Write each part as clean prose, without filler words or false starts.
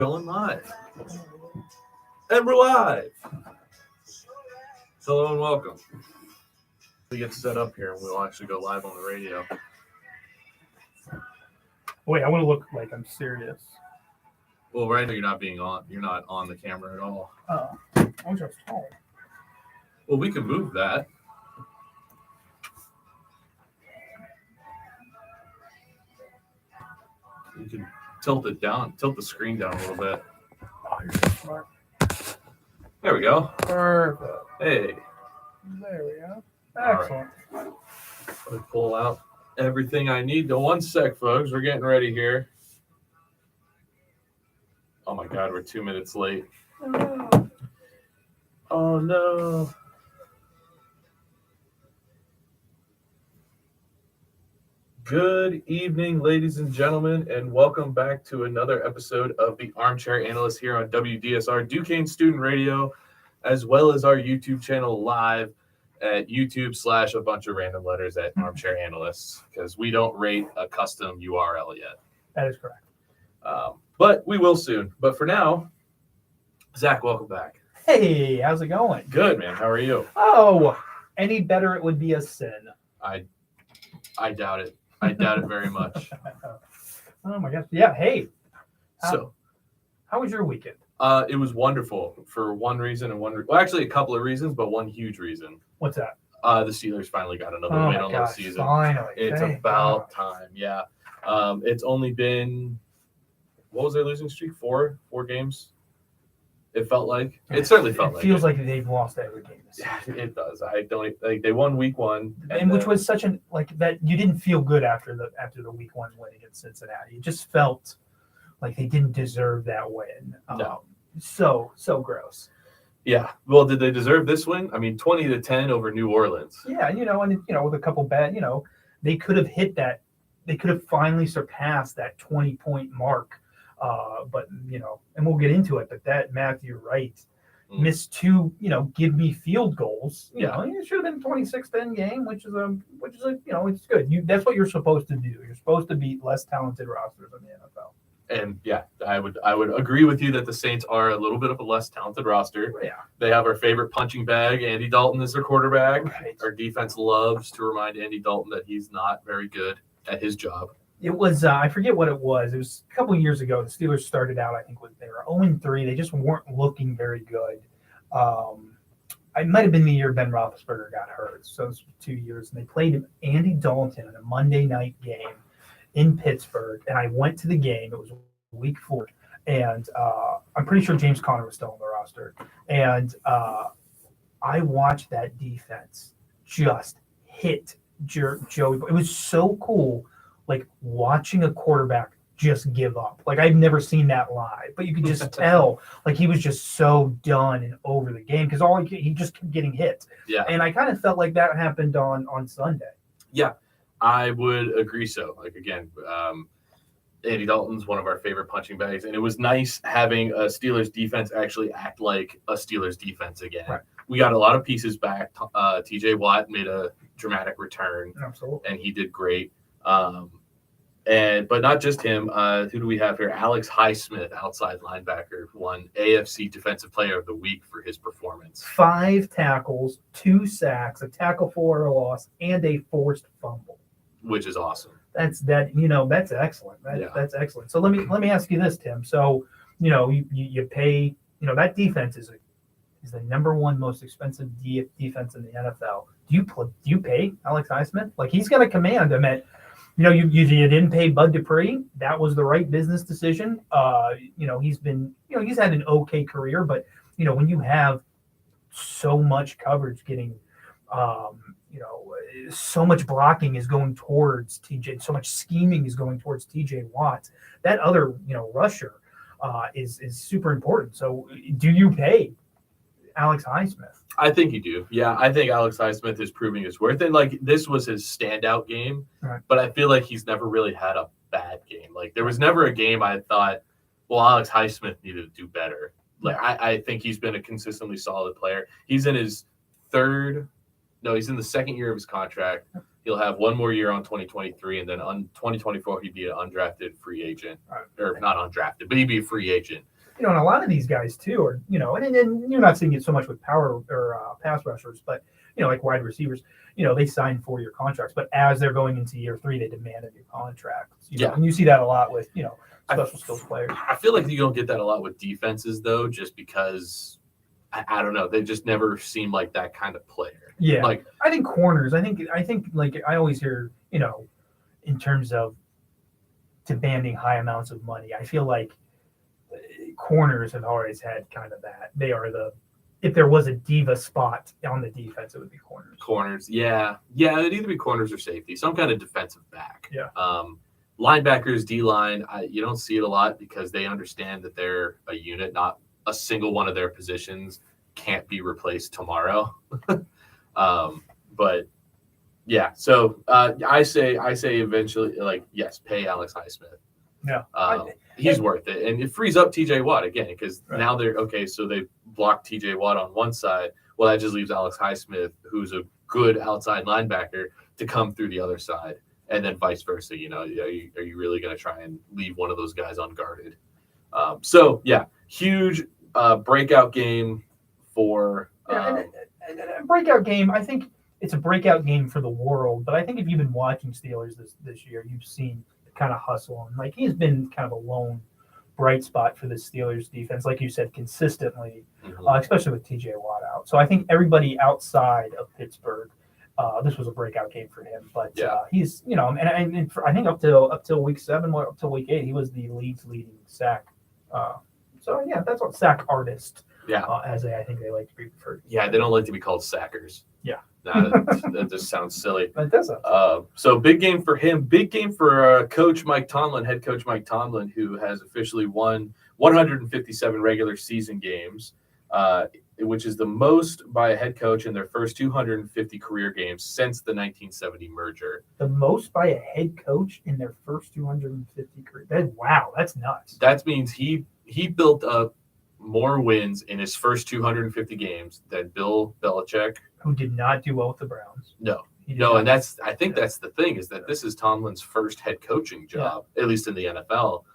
Going live. And we're live. Hello and welcome. We get set up here and we'll actually go live on the radio. Wait, I want to look like I'm serious. Well, right now you're not on the camera at all. Oh, I wish I was tall. Well, we can move that. You can tilt the screen down a little bit. Oh, you're so smart. There we go. Perfect. Hey. There we go. All Excellent. right. Let me pull out everything I need. One sec, folks. We're getting ready here. Oh my God, we're 2 minutes late. Oh no. Good evening, ladies and gentlemen, and welcome back to another episode of the Armchair Analysts here on WDSR Duquesne Student Radio, as well as our YouTube channel live at YouTube / a bunch of random letters at Armchair Analysts, because we don't rate a custom URL yet. That is correct. But we will soon. But for now, Zach, welcome back. Hey, how's it going? Good, man. How are you? Oh, any better it would be a sin. I doubt it. I doubt it very much. Oh my gosh. Yeah, hey. How was your weekend? It was wonderful for one reason and well, actually a couple of reasons, but one huge reason. What's that? The Steelers finally got another win on the season. Finally. It's Thank about God. time. Yeah. It's only been, what was their losing streak? Four games. It felt like. It certainly felt like. It feels like they've lost every game this Yeah, season. it does. I don't like. They won week one, And which was such an that you didn't feel good after the week one win against Cincinnati. You just felt like they didn't deserve that win. No. So gross. Yeah. Well, did they deserve this win? I mean, 20-10 over New Orleans. Yeah, and with a couple bad, they could have hit that. They could have finally surpassed that 20-point mark. But and we'll get into it. But that Matthew Wright missed two, give me field goals. It should have been 26-10 game, which is it's good. That's what you're supposed to do. You're supposed to beat less talented rosters in the NFL. And yeah, I would agree with you that the Saints are a little bit of a less talented roster. Yeah, they have our favorite punching bag, Andy Dalton, is their quarterback. Right. Our defense loves to remind Andy Dalton that he's not very good at his job. It was I forget what it was. It was a couple of years ago. The Steelers started out, I think, they were 0-3. They just weren't looking very good. It might have been the year Ben Roethlisberger got hurt. So it was 2 years, and they played Andy Dalton in a Monday night game in Pittsburgh. And I went to the game. It was week 4, and I'm pretty sure James Conner was still on the roster. And I watched that defense just hit Joey. It was so cool. Like watching a quarterback just give up. Like I've never seen that live, but you could just tell like he was just so done and over the game because he just kept getting hit. Yeah. And I kind of felt like that happened on Sunday. Yeah, I would agree. So like again, Andy Dalton's one of our favorite punching bags, and it was nice having a Steelers defense actually act like a Steelers defense again. Right. We got a lot of pieces back. TJ Watt made a dramatic return. Absolutely. And he did great. But not just him. Who do we have here? Alex Highsmith, outside linebacker, won AFC Defensive Player of the Week for his performance. 5 tackles, 2 sacks, a tackle for a loss, and a forced fumble. Which is awesome. That's excellent. That's excellent. So let me ask you this, Tim. So you pay. That defense is the number 1 most expensive defense in the NFL. Do you pay Alex Highsmith? Like he's got a command. I mean. You didn't pay Bud Dupree. That was the right business decision. He's been, he's had an okay career, but when you have so much coverage getting, so much blocking is going towards TJ, so much scheming is going towards TJ Watt. That other, rusher is super important. So do you pay Alex Highsmith? I think you do. Yeah, I think Alex Highsmith is proving his worth. And, like, this was his standout game. Right. But I feel like he's never really had a bad game. Like, there was never a game I thought, well, Alex Highsmith needed to do better. Like, I think he's been a consistently solid player. He's in his he's in the second year of his contract. He'll have one more year on 2023, and then on 2024, he'd be an undrafted free agent. Or not undrafted, but he'd be a free agent. and a lot of these guys too are, and you're not seeing it so much with power or pass rushers, but like wide receivers, they sign 4-year contracts, but as they're going into year 3, they demand a new contract. And you see that a lot with special skills players. I feel like you don't get that a lot with defenses though, just because I don't know, they just never seem like that kind of player. Yeah, like I think corners. I think like I always hear, in terms of demanding high amounts of money. I feel like corners have always had kind of that. They are if there was a diva spot on the defense, it would be corners. Corners, yeah. It'd either be corners or safety, some kind of defensive back. Yeah. Linebackers, D-line, you don't see it a lot because they understand that they're a unit, not a single one of their positions can't be replaced tomorrow. But yeah, so I say eventually, like, yes, pay Alex Highsmith. Yeah, he's worth it, and it frees up TJ Watt again because now they're okay. So they blocked TJ Watt on one side. Well, that just leaves Alex Highsmith, who's a good outside linebacker, to come through the other side, and then vice versa. Are you really going to try and leave one of those guys unguarded? So yeah, huge breakout game for a breakout game. I think it's a breakout game for the world, but I think if you've been watching Steelers this year, you've seen the kind of hustle, and like he's been kind of a lone bright spot for the Steelers defense, like you said, consistently, especially with TJ Watt out. So I think everybody outside of Pittsburgh, this was a breakout game for him. But he's, and I think up till week 7, up till week 8, he was the league's leading sack. So yeah, that's what sack artist. Yeah, as I think they like to be referred to. Yeah, they don't like to be called sackers. Yeah. That just sounds silly. It does. So big game for him. Big game for Coach Mike Tomlin, head coach Mike Tomlin, who has officially won 157 regular season games, which is the most by a head coach in their first 250 career games since the 1970 merger. The most by a head coach in their first 250 career. Wow, that's nuts. That means he built up more wins in his first 250 games than Bill Belichick, who did not do well with the Browns. No, and I think that's the thing, is that this is Tomlin's first head coaching job, at least in the NFL.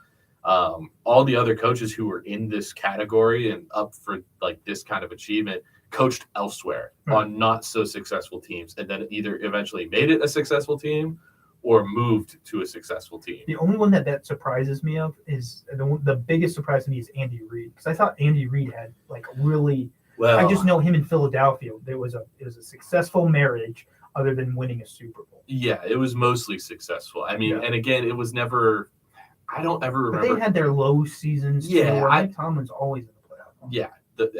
All the other coaches who were in this category and up for like this kind of achievement coached elsewhere on not so successful teams, and then either eventually made it a successful team or moved to a successful team. The only one that surprises me is the biggest surprise to me is Andy Reid, because I thought Andy Reid had like really. Well, I just know him in Philadelphia. It was a successful marriage, other than winning a Super Bowl. Yeah, it was mostly successful. I mean, and again, it was never. I don't ever remember. But they had their low seasons. Yeah, Mike Tomlin's always in the playoffs. Yeah,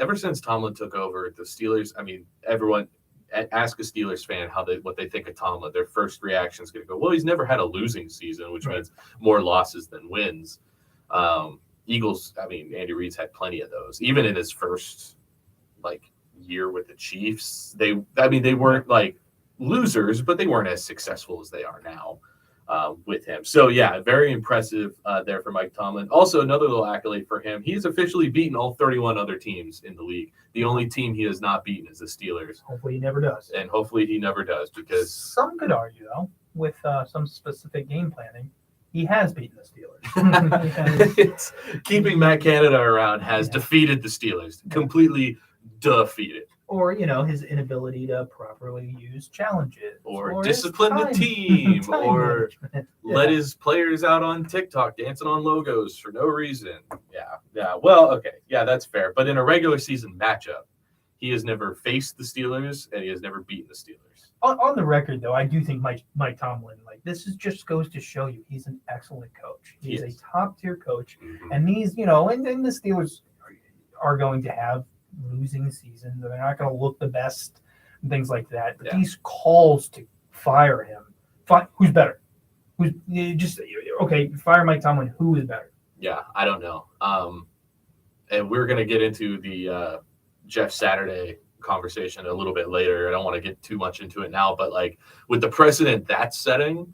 ever since Tomlin took over, the Steelers. I mean, everyone. Ask a Steelers fan what they think of Tomlin. Their first reaction is going to go, well, he's never had a losing season, which means more losses than wins. Eagles, I mean, Andy Reid's had plenty of those. Even in his first year with the Chiefs, they weren't like losers, but they weren't as successful as they are now with him. So yeah, very impressive there for Mike Tomlin. Also, another little accolade for him: he's officially beaten all 31 other teams in the league. The only team he has not beaten is the Steelers. Hopefully he never does. And hopefully he never does, because some could argue, though, with some specific game planning, he has beaten the Steelers. Keeping Matt Canada around has defeated the Steelers. Completely defeated. Or, his inability to properly use challenges. Or discipline the team. Or let his players out on TikTok dancing on logos for no reason. Yeah. Well, okay. Yeah, that's fair. But in a regular season matchup, he has never faced the Steelers, and he has never beaten the Steelers. On the record, though, I do think Mike Tomlin, just goes to show you he's an excellent coach. He's a top-tier coach. Mm-hmm. And these, and the Steelers are going to have losing season. They're not going to look the best and things like that. But these calls to fire him, who's better? Fire Mike Tomlin. Who is better? Yeah, I don't know. And we're going to get into the Jeff Saturday conversation a little bit later. I don't want to get too much into it now, but with the precedent that's setting,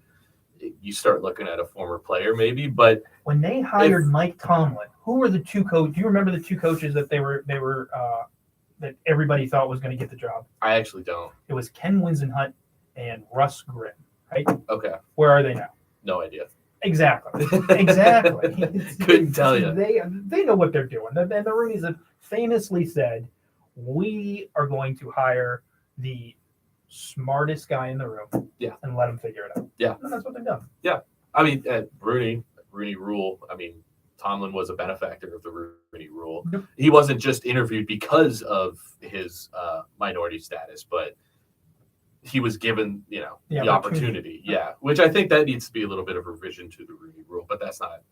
you start looking at a former player maybe. But when they hired Mike Tomlin, who were the two coaches? Do you remember the two coaches that they were that everybody thought was going to get the job? I actually don't. It was Ken Wisenhunt and Russ Grimm, right? Okay. Where are they now? No idea. Exactly. Couldn't tell you. They know what they're doing. And the Roonies have famously said, we are going to hire the smartest guy in the room and let him figure it out. Yeah. And that's what they've done. Yeah. I mean, Rooney rule, I mean, Tomlin was a benefactor of the Rooney rule. Yep. He wasn't just interviewed because of his minority status, but he was given, the opportunity. Yeah. Which I think that needs to be a little bit of revision to the Rooney rule, but that's not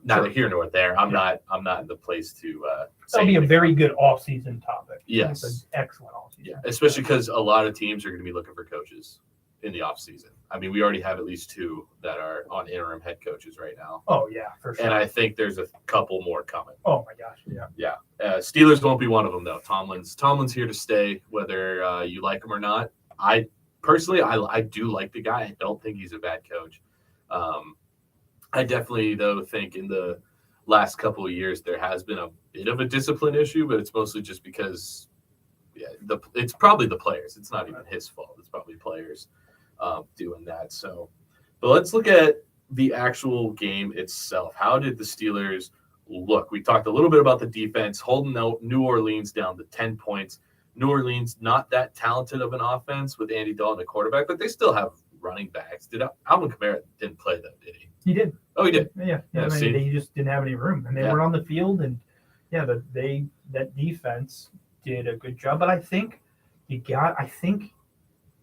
neither here nor there. I'm not in the place to That'll be a very good off-season topic. Yes. It's an excellent off-season. Yeah, especially because a lot of teams are going to be looking for coaches in the off-season. I mean, we already have at least 2 that are on interim head coaches right now. Oh, yeah, for sure. And I think there's a couple more coming. Oh, my gosh, yeah. Yeah. Steelers won't be one of them, though. Tomlin's here to stay, whether you like him or not. I do like the guy. I don't think he's a bad coach. I definitely, though, think in the last couple of years there has been a bit of a discipline issue, but it's mostly just because it's probably the players. It's not even his fault. It's probably players doing that. So, but let's look at the actual game itself. How did the Steelers look? We talked a little bit about the defense, holding New Orleans down to 10 points. New Orleans, not that talented of an offense with Andy Dalton at quarterback, but they still have running backs. Alvin Kamara didn't play though, did he? He did. Oh, he did. Yeah. I mean, they just didn't have any room, and they were on the field, and that defense did a good job. But I think the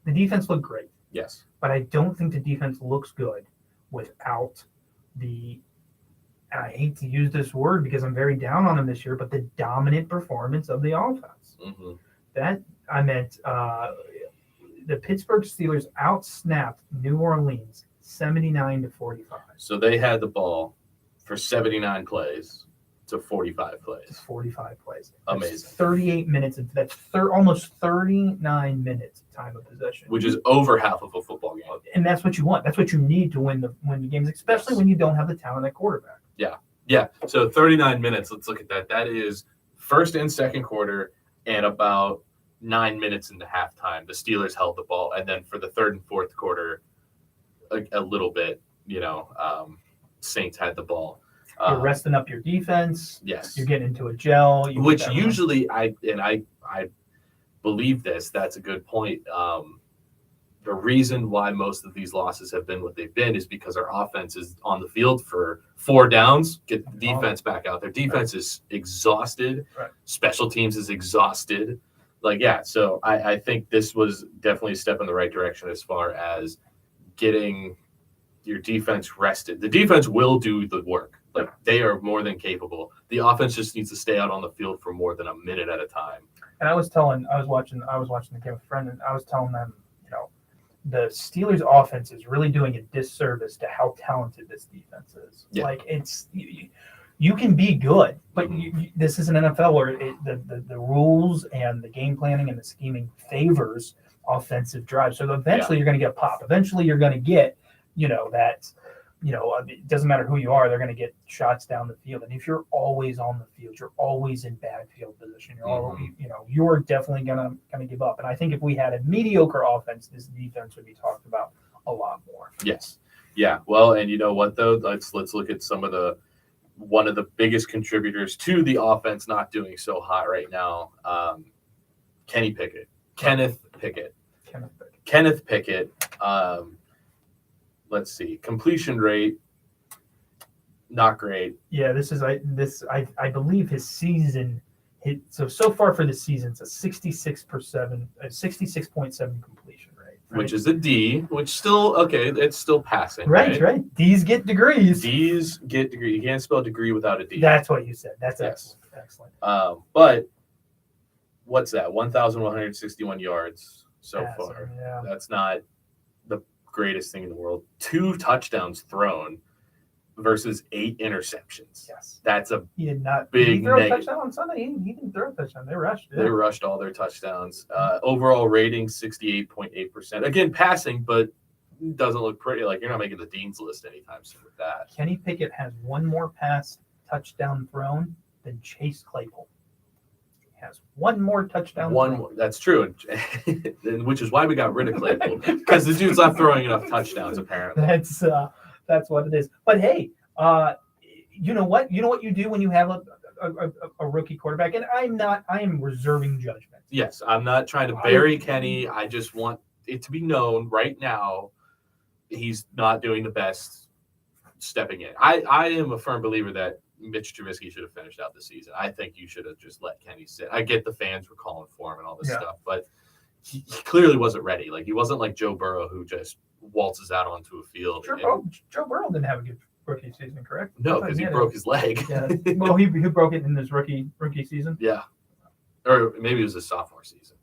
defense looked great. Yes. But I don't think the defense looks good without and I hate to use this word because I'm very down on them this year, but the dominant performance of the offense. Mm-hmm. That I meant the Pittsburgh Steelers outsnapped New Orleans 79-45. So they had the ball for 79 plays to 45 plays. 45 plays. Amazing. That's 38 minutes. That's almost 39 minutes of time of possession. Which is over half of a football game. And that's what you want. That's what you need to win the games, especially when you don't have the talent at quarterback. Yeah. So 39 minutes. Let's look at that. That is first and second quarter and about 9 minutes into halftime. The Steelers held the ball. And then for the third and fourth quarter, a little bit, Saints had the ball. You're resting up your defense. Yes. You're getting into a gel. Which usually I believe this. That's a good point. The reason why most of these losses have been what they've been is because our offense is on the field for 4 downs, get the defense back out. Their defense is exhausted. Right. Special teams is exhausted. So I think this was definitely a step in the right direction as far as getting your defense rested. The defense will do the work. They are more than capable. The offense just needs to stay out on the field for more than a minute at a time. And I was watching the game with a friend, and I was telling them, the Steelers offense is really doing a disservice to how talented this defense is. Yeah. It's you can be good, but this is an NFL where the rules and the game planning and the scheming favors offensive drives. So eventually you're going to get pop. Eventually you're going to get, it doesn't matter who you are, they're going to get shots down the field. And if you're always on the field, you're always in bad field position. You're definitely going to give up. And I think if we had a mediocre offense, this defense would be talked about a lot more. Yes. Yeah. Well, and you know what though? Let's look at one of the biggest contributors to the offense not doing so hot right now. Kenneth Pickett. Let's see. Completion rate, not great. Yeah, I believe his season hit so far for the season it's a 66.7 completion rate. Right? Which is a D, which still it's still passing. Right. D's get degrees. You can't spell degree without a D. That's what you said. That's excellent. But what's that? 1,161 yards so far. Yeah. That's not the greatest thing in the world. 2 touchdowns thrown versus 8 interceptions. Yes. That's a big negative. He threw a touchdown on Sunday. He didn't throw a touchdown. They rushed. They rushed all their touchdowns. Overall rating 68.8%. Again, passing, but doesn't look pretty. You're not making the Dean's list anytime soon with that. Kenny Pickett has one more touchdown thrown than Chase Claypool. Has one more touchdown. That's true, which is why we got rid of Claypool because the dude's not throwing enough touchdowns. Apparently, That's what it is. But hey, you know what? You know what you do when you have a rookie quarterback, and I am reserving judgment. Yes, I'm not trying to bury Kenny. I just want it to be known right now he's not doing the best stepping in. I am a firm believer that Mitch Trubisky should have finished out the season. I think you should have just let Kenny sit. I get the fans were calling for him and all this stuff, but he clearly wasn't ready. Like, he wasn't like Joe Burrow, who just waltzes out onto a field. Joe Burrow didn't have a good rookie season, correct? No, because he broke his leg. Yeah. Well, he broke it in his rookie season. Yeah. Or maybe it was his sophomore season.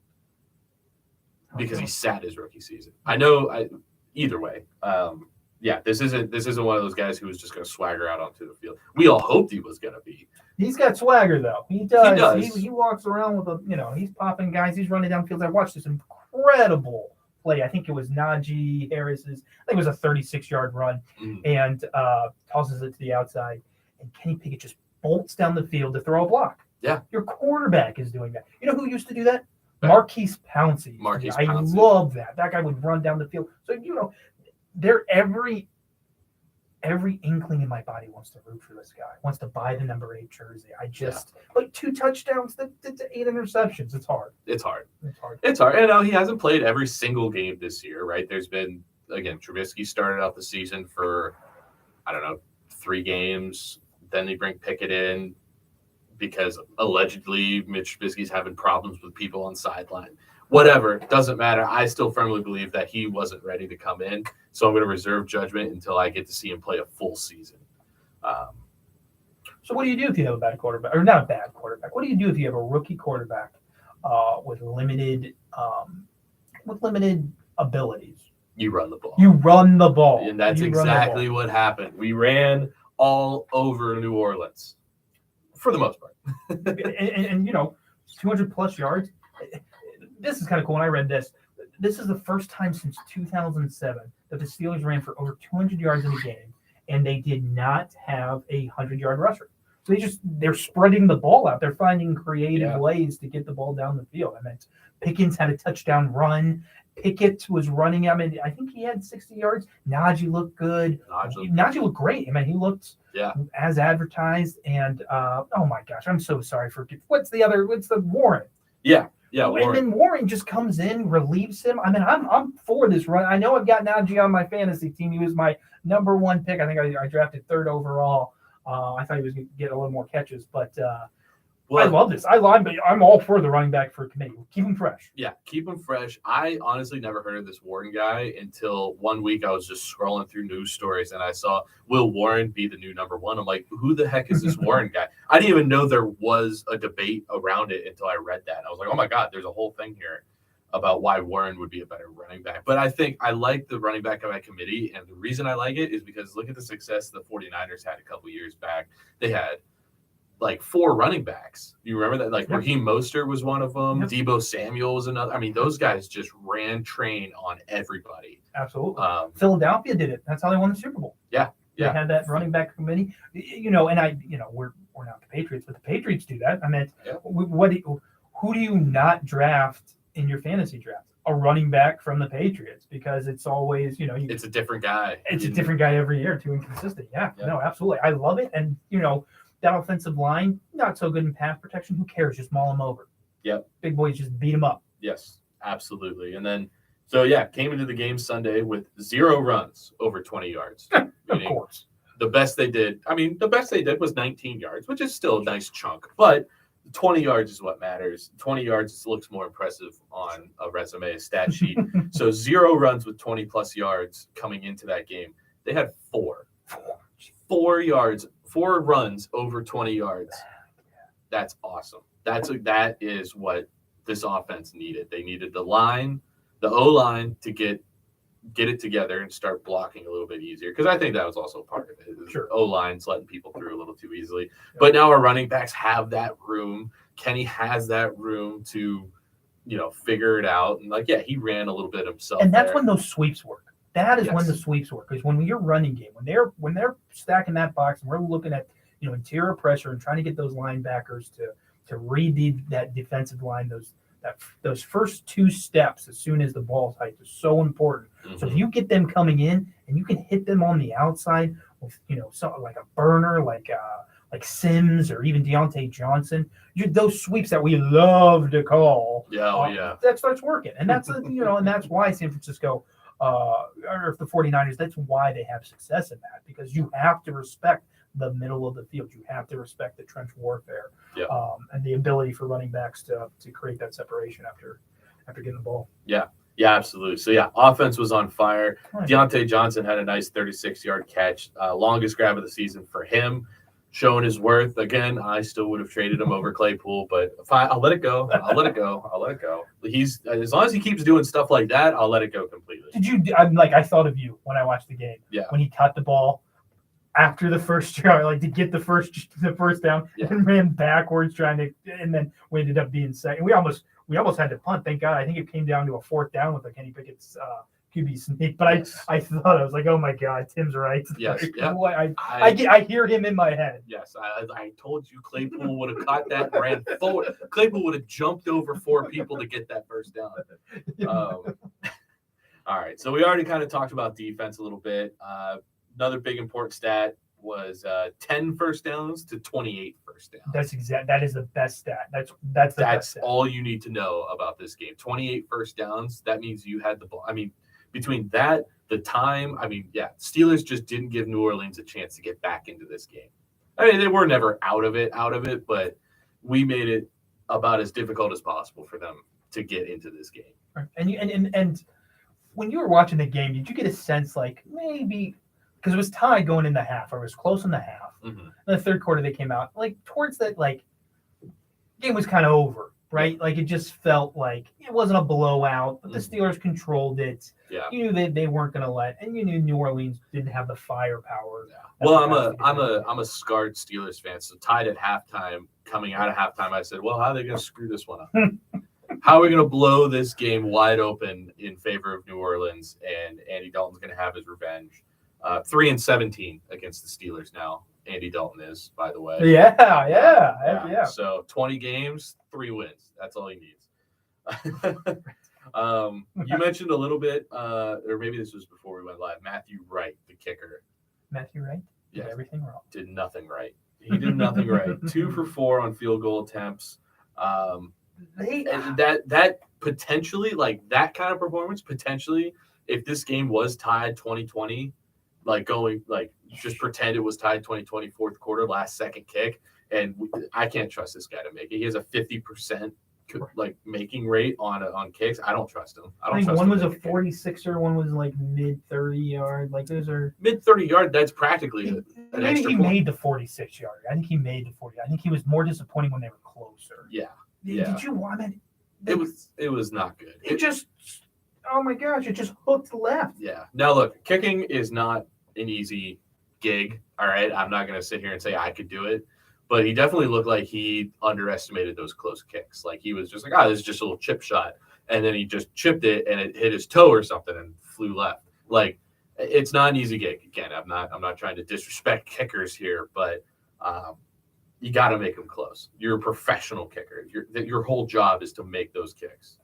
Because he sat his rookie season. I know. Either way, this isn't one of those guys who was just going to swagger out onto the field. We all hoped he was going to be. He's got swagger though. He does. He walks around with he's popping guys. He's running downfield. I watched this incredible play. I think it was Najee Harris's. I think it was a 36-yard run, and tosses it to the outside, and Kenny Pickett just bolts down the field to throw a block. Yeah, your quarterback is doing that. You know who used to do that? Marquise Pouncey. Pouncey. I love that. That guy would run down the field. So they're every inkling in my body wants to root for this guy. Wants to buy the number 8 jersey. I just like 2 touchdowns, to 8 interceptions. It's hard. It's hard. And he hasn't played every single game this year, right? There's been, again, Trubisky started out the season for 3 games. Then they bring Pickett in because allegedly Mitch Trubisky's having problems with people on sideline. Whatever, doesn't matter. I still firmly believe that he wasn't ready to come in, so I'm going to reserve judgment until I get to see him play a full season. So what do you do if you have a bad quarterback, or not a bad quarterback? What do you do if you have a rookie quarterback with limited abilities? You run the ball. And that's exactly what happened. We ran all over New Orleans. For the most part. and 200 plus yards. This is kind of cool. When I read this, this is the first time since 2007 that the Steelers ran for over 200 yards in a game, and they did not have a 100-yard rusher. So they're spreading the ball out. They're finding creative ways to get the ball down the field. I mean, Pickens had a touchdown run. Pickett was running. I mean, I think he had 60 yards. Najee looked good. Najee looked great. I mean, he looked as advertised. And oh my gosh, I'm so sorry for what's the Warren? Yeah, Warren. And then Warren just comes in, relieves him. I mean, I'm for this run. I know I've got Najee on my fantasy team. He was my number 1 pick. I think I drafted 3rd overall. I thought he was going to get a little more catches, but. I love this. I'm all for the running back for committee. Keep him fresh. Yeah, keep him fresh. I honestly never heard of this Warren guy until one week I was just scrolling through news stories and I saw, will Warren be the new number 1? I'm like, who the heck is this Warren guy? I didn't even know there was a debate around it until I read that. I was like, oh my God, there's a whole thing here about why Warren would be a better running back. But I think I like the running back by committee, and the reason I like it is because look at the success the 49ers had a couple years back. They had like 4 running backs. You remember that? Like Raheem Mostert was one of them. Yep. Debo Samuel was another. I mean, those guys just ran train on everybody. Absolutely. Philadelphia did it. That's how they won the Super Bowl. Yeah. They had that running back committee. And we're not the Patriots, but the Patriots do that. I mean, who do you not draft in your fantasy draft? A running back from the Patriots, because it's always, it's a different guy. It's a different guy every year, too inconsistent. Yeah, no, absolutely. I love it. And, that offensive line, not so good in pass protection. Who cares? Just maul them over. Yep. Big boys just beat them up. Yes, absolutely. And then, came into the game Sunday with 0 runs over 20 yards. Of course. The best they did was 19 yards, which is still a nice chunk. But 20 yards is what matters. 20 yards looks more impressive on a resume, a stat sheet. So 0 runs with 20-plus yards coming into that game. They had 4 runs over 20 yards. That's awesome. That is what this offense needed. They needed the O-line to get it together and start blocking a little bit easier. Because I think that was also part of it. Sure. O-line's letting people through a little too easily. Yeah. But now our running backs have that room. Kenny has that room to, figure it out. And he ran a little bit himself. And that's when those sweeps work. That is when the sweeps work, because when you're running game, when they're stacking that box and we're looking at interior pressure and trying to get those linebackers to read that defensive line, those first 2 steps as soon as the ball's hiked is so important. Mm-hmm. So if you get them coming in and you can hit them on the outside with, something like a burner, like Sims or even Deontay Johnson. Those sweeps that we love to call. That starts working, and that's and that's why San Francisco, or the 49ers, that's why they have success in that, because you have to respect the middle of the field. You have to respect the trench warfare, and the ability for running backs to create that separation after getting the ball. Yeah, absolutely. So, offense was on fire. Deontay Johnson had a nice 36-yard catch, longest grab of the season for him, showing his worth. Again, I still would have traded him over Claypool, but I'll let it go. He's, as long as he keeps doing stuff like that, I'll let it go completely. I thought of you when I watched the game. Yeah. When he caught the ball after the first yard, to get the first down, and ran backwards and then we ended up being second. We almost had to punt. Thank God. I think it came down to a fourth down with Kenny Pickett's QB sneak. But I thought, I was like, oh my God, Tim's right. Yes. I hear him in my head. Yes. I told you Claypool would have caught that and ran forward. Claypool would have jumped over 4 people to get that first down. All right. So we already kind of talked about defense a little bit. Another big important stat was 10 first downs to 28 first downs. That is the best stat. That's best stat. All you need to know about this game. 28 first downs. That means you had the ball. I mean, between that, the time, Steelers just didn't give New Orleans a chance to get back into this game. I mean, they were never out of it, but we made it about as difficult as possible for them to get into this game. And when you were watching the game, did you get a sense maybe, because it was tied going in the half, or it was close in the half. Mm-hmm. In the third quarter, they came out towards that, game was kind of over, right? It just felt like it wasn't a blowout, but the Steelers controlled it. Yeah. You knew they weren't going to let, and you knew New Orleans didn't have the firepower. Yeah. Well, I'm a scarred Steelers fan, so tied at halftime, coming out of halftime, I said, well, how are they going to screw this one up? How are we going to blow this game wide open in favor of New Orleans, and Andy Dalton's going to have his revenge? 3-17 against the Steelers now. Andy Dalton is, by the way. Yeah. So 20 games, 3 wins. That's all he needs. You mentioned a little bit, or maybe this was before we went live. Matthew Wright, the kicker. Matthew Wright did everything wrong. Did nothing right. He did nothing right. 2 for 4 on field goal attempts. And that potentially, that kind of performance, potentially, if this game was tied 2020. Just pretend it was tied 2020 fourth quarter, last second kick, and I can't trust this guy to make it. He has a 50% making rate on kicks. I don't trust him. I think one was a 46er, one was mid 30 yard. Those are mid 30 yard. That's practically an extra point. Made the 46 yard. I think he made the 40. I think he was more disappointing when they were closer. Yeah. Did you want it? It was not good. It just, oh my gosh, it just hooked left. Yeah. Now look, kicking is not an easy gig. All right. I'm not going to sit here and say I could do it, but he definitely looked like he underestimated those close kicks. He was just this is just a little chip shot. And then he just chipped it and it hit his toe or something and flew left. It's not an easy gig. Again, I'm not trying to disrespect kickers here, but you got to make them close. You're a professional kicker. Your whole job is to make those kicks.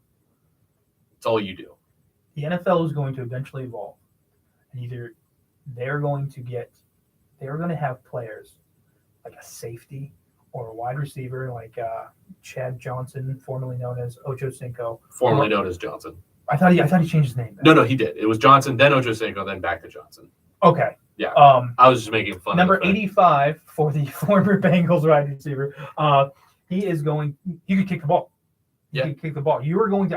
It's all you do. The NFL is going to eventually evolve, and either they're going to have players like a safety or a wide receiver like Chad Johnson, formerly known as Ocho Cinco. Formerly known as Johnson. I thought he changed his name. No, he did. It was Johnson, then Ocho Cinco, then back to Johnson. Okay. Yeah. I was just making fun. Number 85 for the former Bengals wide receiver. He could kick the ball. He could kick the ball. You're going to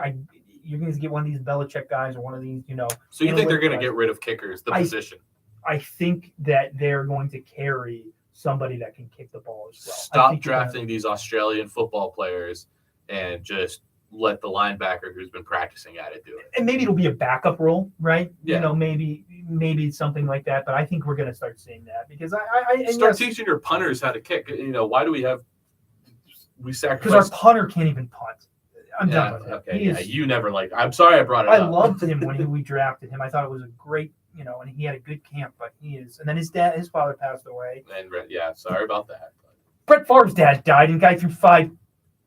get one of these Belichick guys or one of these, So you think they're going to get rid of kickers, the position? I think that they're going to carry somebody that can kick the ball as well. Stop drafting these Australian football players and just let the linebacker who's been practicing at it do it. And maybe it'll be a backup role, right? Yeah. Maybe something like that. But I think we're going to start seeing that because teaching your punters how to kick. Why do we sacrifice? Because our punter can't even punt. I'm done with it. Okay. You never liked. I'm sorry I brought it up. I loved him when we drafted him. I thought it was a great, and he had a good camp. But he is, and then his father passed away. And sorry about that. Brett Favre's dad died, and guy threw 5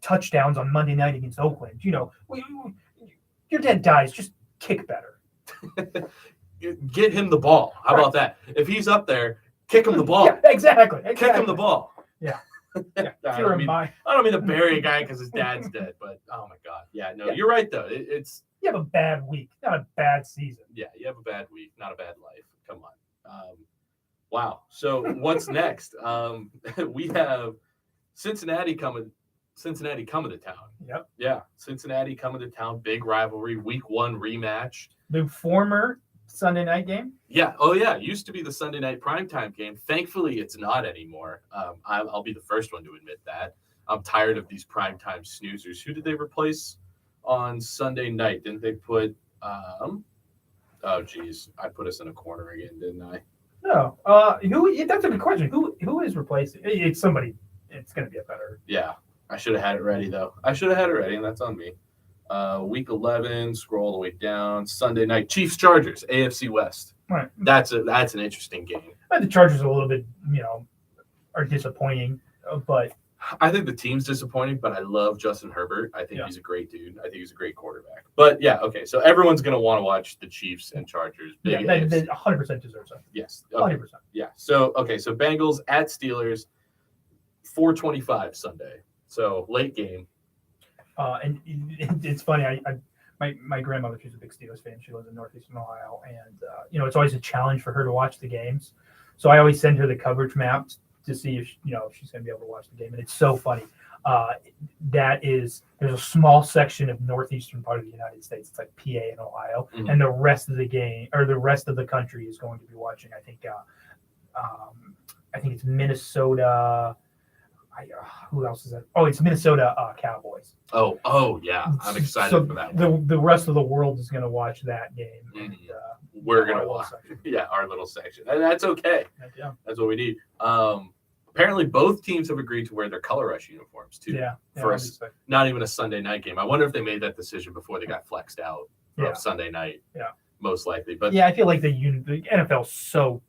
touchdowns on Monday night against Oakland. Your dad dies, just kick better. get him the ball. How about that? If he's up there, kick him the ball. Yeah, exactly. Kick him the ball. Yeah. I Cure him by. don't mean to bury a guy because his dad's dead, but oh my god, yeah, no, you're right though. It's You have a bad week, not a bad season. yeah, you have a bad week, not a bad life. Come on. Wow. So what's next? We have Cincinnati coming to town. Yep. Yeah, Cincinnati coming to town. Big rivalry. Week 1 rematch. The former Sunday night game. Yeah. Oh yeah. It used to be the Sunday night primetime game. Thankfully, it's not anymore. I'll be the first one to admit that. I'm tired of these primetime snoozers. Who did they replace on Sunday night? Didn't they put? Oh geez, I put us in a corner again, didn't I? No. Who? That's a good question. Who is replacing? It's somebody. It's going to be a better. Yeah. I should have had it ready though. I should have had it ready, and that's on me. Week 11, scroll all the way down. Sunday night, Chiefs Chargers, AFC West. Right. That's an interesting game. The Chargers are a little bit, are disappointing, but I think the team's disappointing, but I love Justin Herbert. I think he's a great dude. I think he's a great quarterback. But yeah, okay. So everyone's gonna want to watch the Chiefs and Chargers. Big they 100% deserves it. Yes. Okay. 100%. Yeah. So so Bengals at Steelers, 4:25 Sunday. So late game. And it's funny. My grandmother, she's a big Steelers fan. She lives in Northeastern Ohio, and it's always a challenge for her to watch the games. So I always send her the coverage maps to see if she's going to be able to watch the game. And it's so funny. There's a small section of northeastern part of the United States. It's like PA and Ohio, and the rest of the game or the rest of the country is going to be watching. I think it's Minnesota. Who else is that? Oh, it's Minnesota Cowboys. Oh yeah, I'm excited for that one. The rest of the world is going to watch that game. And, we're going to watch. Yeah, our little section, and that's okay. Yeah, that's what we need. Apparently, both teams have agreed to wear their color rush uniforms too. Yeah, for us, not even a Sunday night game. I wonder if they made that decision before they got flexed out of Sunday night. Yeah, most likely. But yeah, I feel like the NFL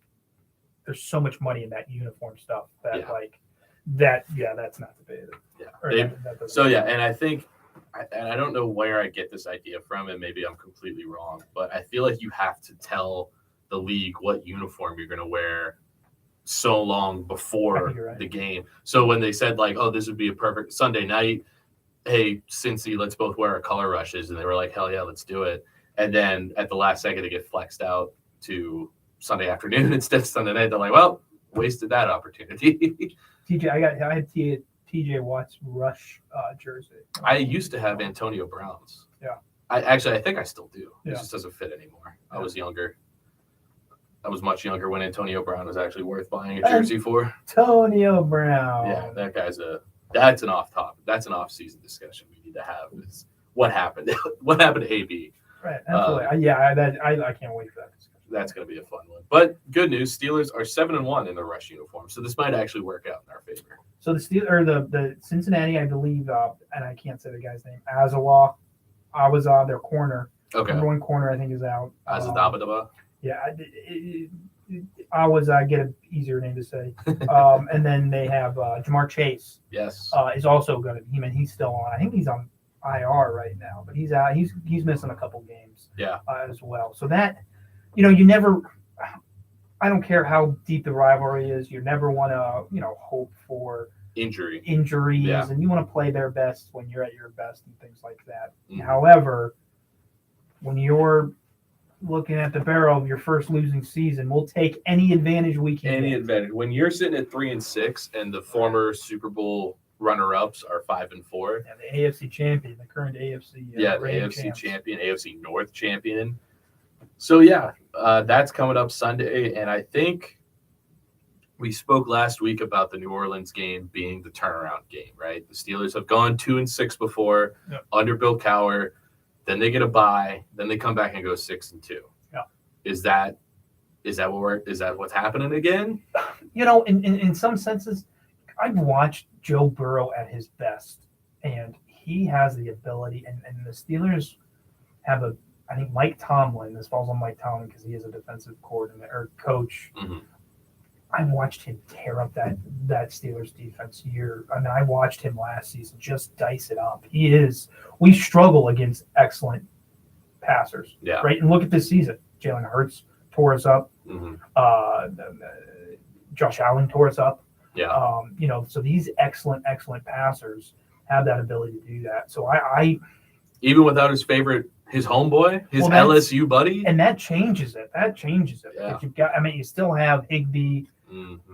there's so much money in that uniform stuff that that's not debated. Yeah. And I think, and I don't know where I get this idea from, and maybe I'm completely wrong, but I feel like you have to tell the league what uniform you're going to wear so long before the game. So when they said this would be a perfect Sunday night, hey, Cincy, let's both wear our color rushes, and they were like, hell yeah, let's do it. And then at the last second, they get flexed out to Sunday afternoon instead of Sunday night. They're like, well, wasted that opportunity. I had TJ Watt's rush jersey. I used to have Antonio Brown's. Yeah. I think I still do. Yeah. It just doesn't fit anymore. I was younger. I was much younger when Antonio Brown was actually worth buying a jersey for. Antonio Brown. Yeah, that guy's that's an off topic. That's an off season discussion we need to have. Is what happened? What happened to AB? Right. Absolutely. I can't wait for that discussion. That's going to be a fun one. But good news, Steelers are 7-1 in their rush uniform, so this might actually work out in our favor. So the Cincinnati, I believe, and I can't say the guy's name, Awaza, their corner. Okay. Number one corner, I think, is out. Azadabadaba. Yeah. Awaza, get an easier name to say. And then they have Jamar Chase. Yes. Is also going to. He's still on. I think he's on IR right now, but he's out. He's missing a couple games. Yeah. As well. So that. You never. I don't care how deep the rivalry is. You never want to, hope for injuries, and you want to play their best when you're at your best and things like that. Mm-hmm. However, when you're looking at the barrel of your first losing season, we'll take any advantage we can. Any advantage when you're sitting at 3-6, and the former Super Bowl runner-ups are 5-4. Yeah, the AFC champion, the current AFC. The AFC champion, AFC North champion. So, that's coming up Sunday, and I think we spoke last week about the New Orleans game being the turnaround game, right? The Steelers have gone 2-6 before under Bill Cowher. Then they get a bye. Then they come back and go 6-2. Yeah. Is that what's happening again? In some senses, I've watched Joe Burrow at his best, and he has the ability, and the Steelers have I think Mike Tomlin, this falls on Mike Tomlin because he is a defensive coordinator or coach. Mm-hmm. I've watched him tear up that Steelers defense here. I mean, I watched him last season just dice it up. We struggle against excellent passers. Yeah. Right. And look at this season. Jalen Hurts tore us up. Mm-hmm. Josh Allen tore us up. Yeah. So these excellent passers have that ability to do that. So I even without his homeboy, his LSU buddy, and that changes it. Yeah. Because you've got, you still have Higbee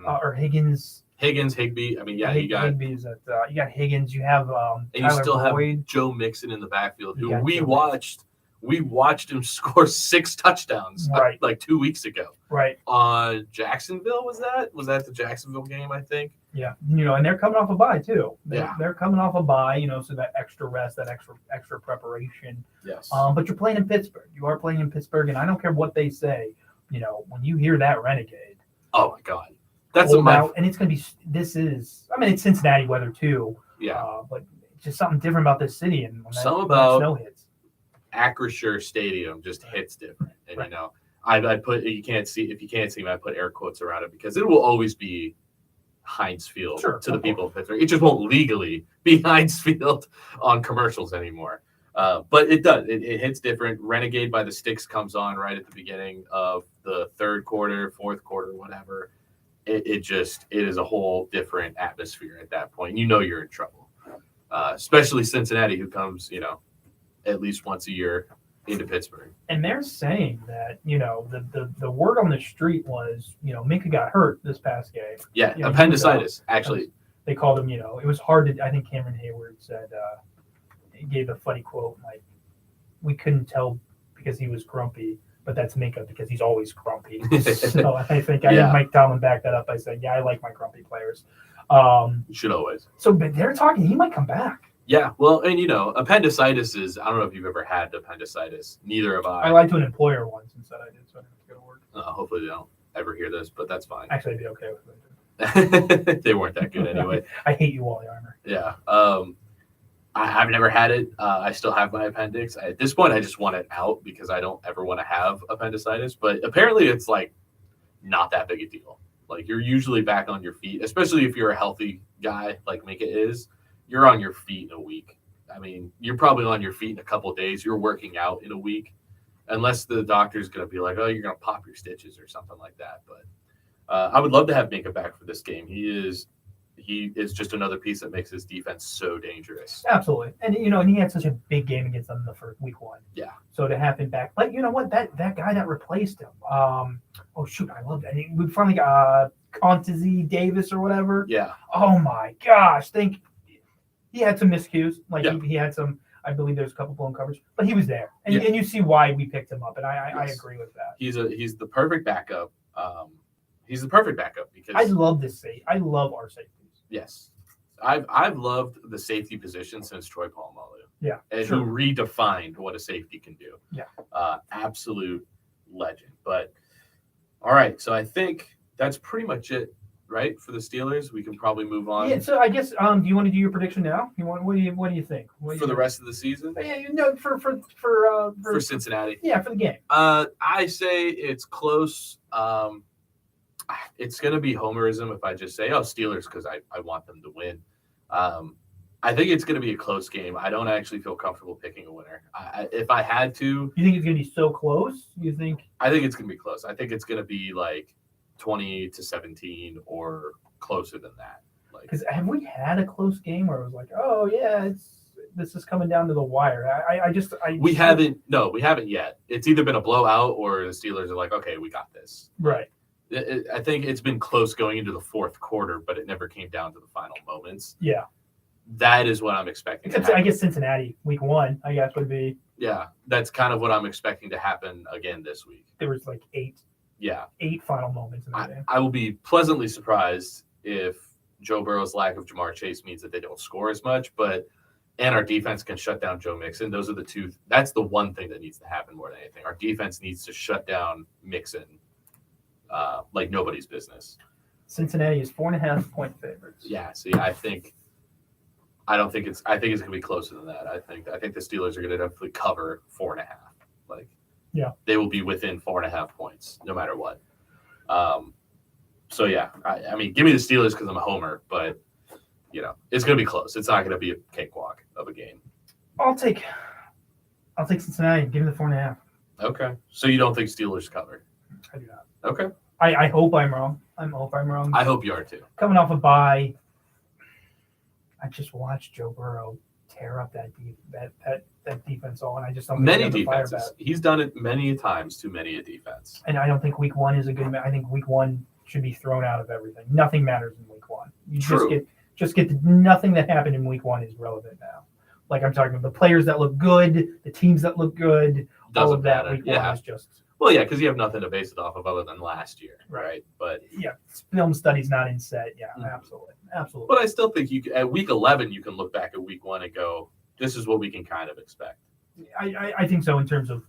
or Higgins. Higbee. I mean, yeah, you got Higbee's at. You got Higgins. You have and Tyler you still Boyd. have Joe Mixon in the backfield, who we watched. We watched him score 6 touchdowns like 2 weeks ago. Right. On Jacksonville, was that the Jacksonville game? I think. Yeah, and they're coming off a bye too. Yeah. They're coming off a bye, so that extra rest, that extra preparation. Yes. But you're playing in Pittsburgh. You are playing in Pittsburgh, and I don't care what they say. When you hear that Renegade. Oh my God. That's and it's going to be. It's Cincinnati weather too. Yeah. But it's just something different about this city, and when that snow hits. Acrisure Stadium just hits different, and I put if you can't see me, I put air quotes around it because it will always be Heinz Field to the people of Pittsburgh. It just won't legally be Heinz Field on commercials anymore. But it does. It hits different. Renegade by the Sticks comes on right at the beginning of the third quarter, fourth quarter, whatever. It is a whole different atmosphere at that point. You're in trouble, especially Cincinnati, who comes, at least once a year into Pittsburgh. And they're saying that, the word on the street was, Minka got hurt this past game. Yeah, appendicitis, actually. They called him, it was hard to, I think Cameron Hayward said, he gave a funny quote, like, we couldn't tell because he was grumpy, but that's Minka because he's always grumpy. So I think Mike Tomlin backed that up by saying, yeah, I like my grumpy players. You should always. So, but they're talking, he might come back. Yeah, well, and appendicitis is, I don't know if you've ever had appendicitis. Neither have I. I lied to an employer once and said I did, so I didn't have to go to work. Hopefully they don't ever hear this, but that's fine. Actually, I'd be okay with it. They weren't that good anyway. I hate you, Wally Armour. Yeah. I've never had it. I still have my appendix. At this point, I just want it out because I don't ever want to have appendicitis. But apparently it's like not that big a deal. Like you're usually back on your feet, especially if you're a healthy guy like Mika is. You're on your feet in a week. I mean, you're probably on your feet in a couple of days. You're working out in a week, unless the doctor's going to be like, oh, you're going to pop your stitches or something like that. But I would love to have Minka back for this game. He is just another piece that makes his defense so dangerous. Absolutely. And, and he had such a big game against them in the first week 1. Yeah. So to have him back, but you know what, that guy that replaced him, I love that. And we finally got Contazy Davis or whatever. Yeah. Oh my gosh. He had some miscues. He had some, I believe there's a couple blown coverage, but he was there. And you see why we picked him up. And I agree with that. He's the perfect backup. He's the perfect backup because I love this safety. I love our safeties. Yes. I've loved the safety position since Troy Polamalu. Yeah. And who redefined what a safety can do. Yeah. Absolute legend. But all right. So I think that's pretty much it. Right, for the Steelers, we can probably move on. Yeah, so I guess do you want to do your prediction now? What do you think? For the rest of the season? Yeah, for Cincinnati. Yeah, for the game. I say it's close. It's going to be homerism if I just say, Steelers, because I want them to win. I think it's going to be a close game. I don't actually feel comfortable picking a winner. If I had to. You think it's going to be so close? You think? I think it's going to be close. I think it's going to be like 20-17 or closer than that. Because have we had a close game where it was like, oh yeah, this is coming down to the wire? We haven't yet. It's either been a blowout or the Steelers are like, okay, we got this. Right. I think it's been close going into the fourth quarter, but it never came down to the final moments. Yeah. That is what I'm expecting. Except I guess Cincinnati week 1, I guess, would be. Yeah, that's kind of what I'm expecting to happen again this week. There was like 8 final moments in that game. I will be pleasantly surprised if Joe Burrow's lack of Jamar Chase means that they don't score as much, and our defense can shut down Joe Mixon. Those are the two. That's the one thing that needs to happen more than anything. Our defense needs to shut down Mixon like nobody's business. Cincinnati is 4.5-point favorites. Yeah, see, I think it's going to be closer than that. I think the Steelers are going to definitely cover 4.5. They will be within 4.5 points no matter what. So yeah, I mean, give me the Steelers because I'm a homer, but it's going to be close. It's not going to be a cakewalk of a game. I'll take Cincinnati. Give me the 4.5. Okay, so you don't think Steelers cover? I do not. Okay. I hope I'm wrong. I hope I'm wrong. I hope you are too. Coming off a bye, I just watched Joe Burrow tear up that defense all, and I just don't think Many they have the fire defenses. back. He's done it many times to many a defense. And I don't think week one is a good. I think week one should be thrown out of everything. Nothing matters in week one. You True. just get nothing that happened in week one is relevant now. Like I'm talking about the players that look good, the teams that look good, all Doesn't of that. matter. Week one is just. Well, yeah, because you have nothing to base it off of other than last year, right? But yeah, film study's not in set. Yeah, absolutely. But I still think at week 11 you can look back at week one and go, "This is what we can kind of expect." I think so in terms of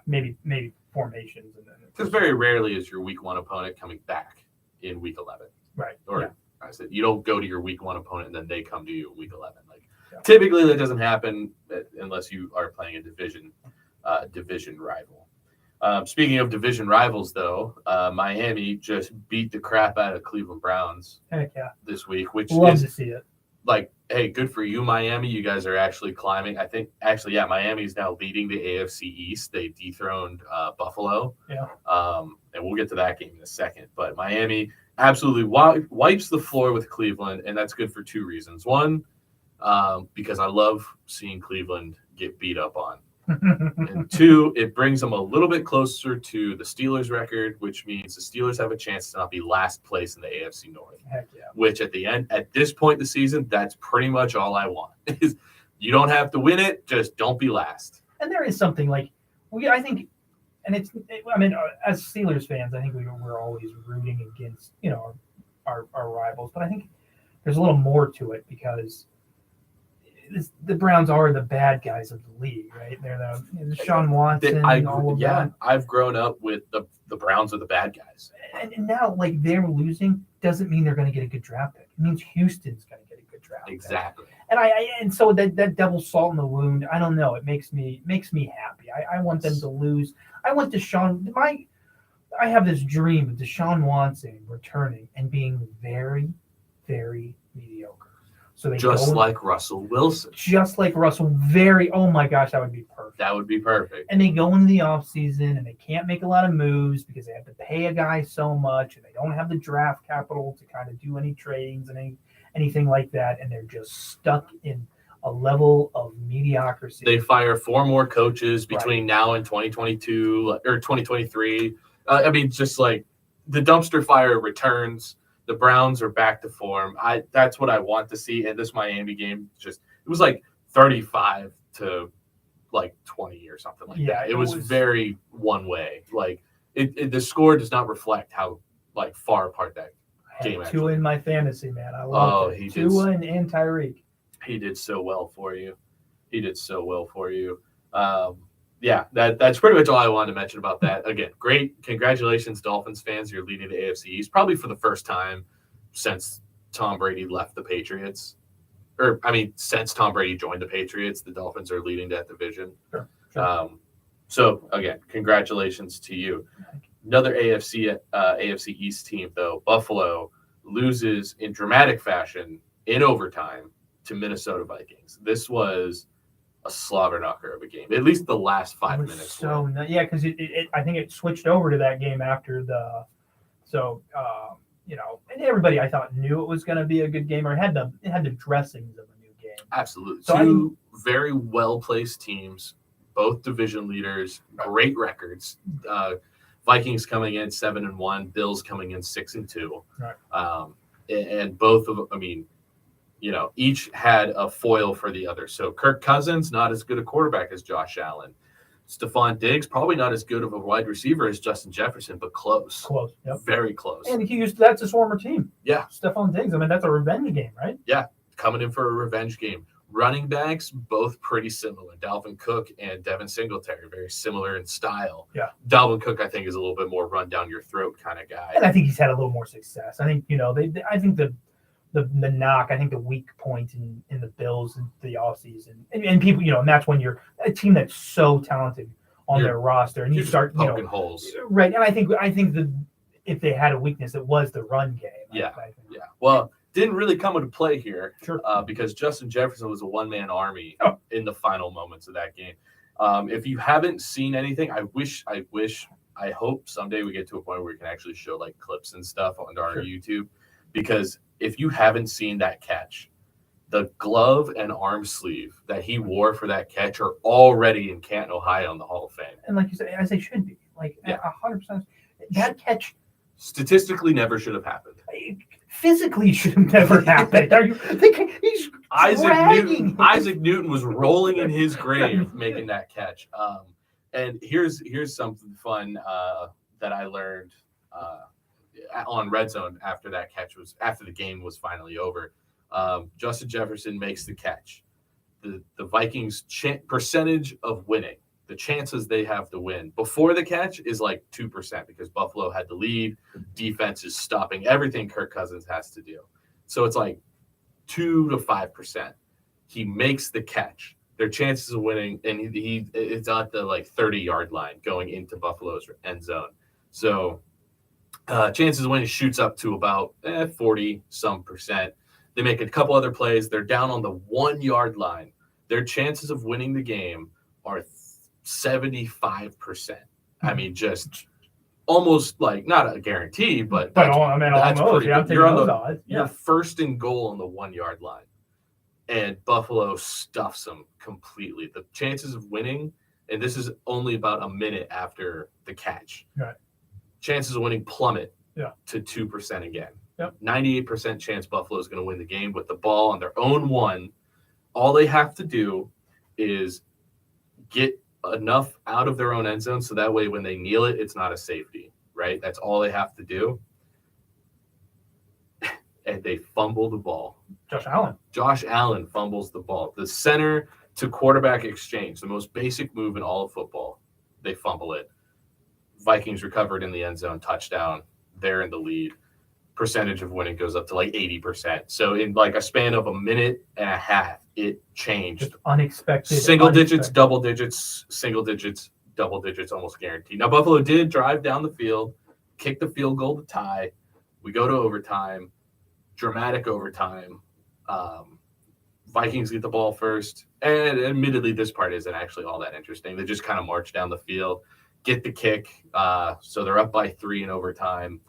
maybe formations and because very rarely is your week one opponent coming back in week 11, right? Or I said you don't go to your week one opponent and then they come to you in week 11. Like typically that doesn't happen unless you are playing a division rival. Speaking of division rivals, though, Miami just beat the crap out of Cleveland Browns this week, which love to see it. Like, hey, good for you, Miami. You guys are actually climbing. I think, Miami is now leading the AFC East. They dethroned Buffalo. Yeah. And we'll get to that game in a second. But Miami absolutely wipes the floor with Cleveland, and that's good for two reasons. One, because I love seeing Cleveland get beat up on. And two, it brings them a little bit closer to the Steelers record, which means the Steelers have a chance to not be last place in the AFC North. Heck yeah. Which at this point in the season, that's pretty much all I want. Is you don't have to win it, just don't be last. And there is something like I think, and as Steelers fans, I think we're always rooting against our rivals, but I think there's a little more to it because the Browns are the bad guys of the league, right? They're the Deshaun Watson, all of that. I've grown up with the Browns are the bad guys. And now, like, they're losing doesn't mean they're going to get a good draft pick. It means Houston's going to get a good draft pick. Exactly. And so that double salt in the wound, I don't know. It makes me happy. I want them to lose. I want Deshaun. I have this dream of Deshaun Watson returning and being very, very mediocre. So they like Russell Wilson. Just like Russell. Oh my gosh, that would be perfect. That would be perfect. And they go into the offseason and they can't make a lot of moves because they have to pay a guy so much and they don't have the draft capital to kind of do any tradings and anything like that. And they're just stuck in a level of mediocrity. They fire 4 more coaches between now and 2022 or 2023. Just like the dumpster fire returns. The Browns are back to form. That's what I want to see. And this Miami game, it was like 35 to like 20 or something like that. It was very one way. Like the score does not reflect how like far apart that game. Tua in my fantasy, man. I love it. Tua and Tyreek. He did so well for you. That's pretty much all I wanted to mention about that. Again, great. Congratulations, Dolphins fans. You're leading the AFC East probably for the first time since Tom Brady left the Patriots. Since Tom Brady joined the Patriots, the Dolphins are leading that division. Sure. So, again, congratulations to you. Another AFC East team, though, Buffalo, loses in dramatic fashion in overtime to Minnesota Vikings. This was a slobber knocker of a game. At least the last 5 minutes. Because I think it switched over to that game after and everybody I thought knew it was going to be a good game or had the dressings of a new game. Absolutely. Two very well placed teams, both division leaders, great records. Vikings coming in 7-1, Bills coming in 6-2. Right. And both of them, each had a foil for the other. So Kirk Cousins, not as good a quarterback as Josh Allen. Stephon Diggs, probably not as good of a wide receiver as Justin Jefferson, but close. Close, yep. Very close. And that's his former team. Yeah. Stephon Diggs, that's a revenge game, right? Yeah, coming in for a revenge game. Running backs, both pretty similar. Dalvin Cook and Devin Singletary, very similar in style. Yeah. Dalvin Cook, I think, is a little bit more run down your throat kind of guy. And I think he's had a little more success. I think, I think the knock, I think the weak point in the Bills in the offseason, and people, and that's when you're a team that's so talented on their roster, and you start poking holes, right? And I think if they had a weakness, it was the run game. Yeah. Well, didn't really come into play here, sure, because Justin Jefferson was a one-man army in the final moments of that game. If you haven't seen anything, I wish I hope someday we get to a point where we can actually show like clips and stuff on our Sure. YouTube, because if you haven't seen that catch, the glove and arm sleeve that he wore for that catch are already in Canton, Ohio in the Hall of Fame. And like you said, as they should be, like Yeah. 100%. That catch Statistically never should have happened. physically should have never happened. Are you thinking he's dragging? Isaac Newton was rolling in his grave making that catch. And here's something fun that I learned on Red Zone after the game was finally over. Justin Jefferson makes the catch. The Vikings percentage of winning, the chances they have to win before the catch is like 2% because Buffalo had the lead. Defense is stopping everything Kirk Cousins has to do. So it's like 2 to 5%. He makes the catch. Their chances of winning, and it's at the like 30-yard line going into Buffalo's end zone. So chances of winning shoots up to about 40-some%. They make a couple other plays. They're down on the 1-yard line. Their chances of winning the game are 75%. I mean, just almost like not a guarantee, but almost. Yeah, you're first and goal on the 1-yard line, and Buffalo stuffs them completely. The chances of winning, and this is only about a minute after the catch, right. Chances of winning plummet to 2% again. Yep. 98% chance Buffalo is going to win the game with the ball on their own 1. All they have to do is get enough out of their own end zone so that way when they kneel it, it's not a safety, right? That's all they have to do. And they fumble the ball. Josh Allen fumbles the ball. The center to quarterback exchange, the most basic move in all of football. They fumble it. Vikings recovered in the end zone, touchdown. They're in the lead. Percentage of winning goes up to like 80%. So in like a span of a minute and a half, it changed. Just unexpected. Digits, double digits, single digits, double digits, almost guaranteed. Now, Buffalo did drive down the field, kick the field goal to tie. We go to overtime, dramatic overtime. Vikings get the ball first. And admittedly, this part isn't actually all that interesting. They just kind of march down the field, get the kick. So they're up by 3 in overtime.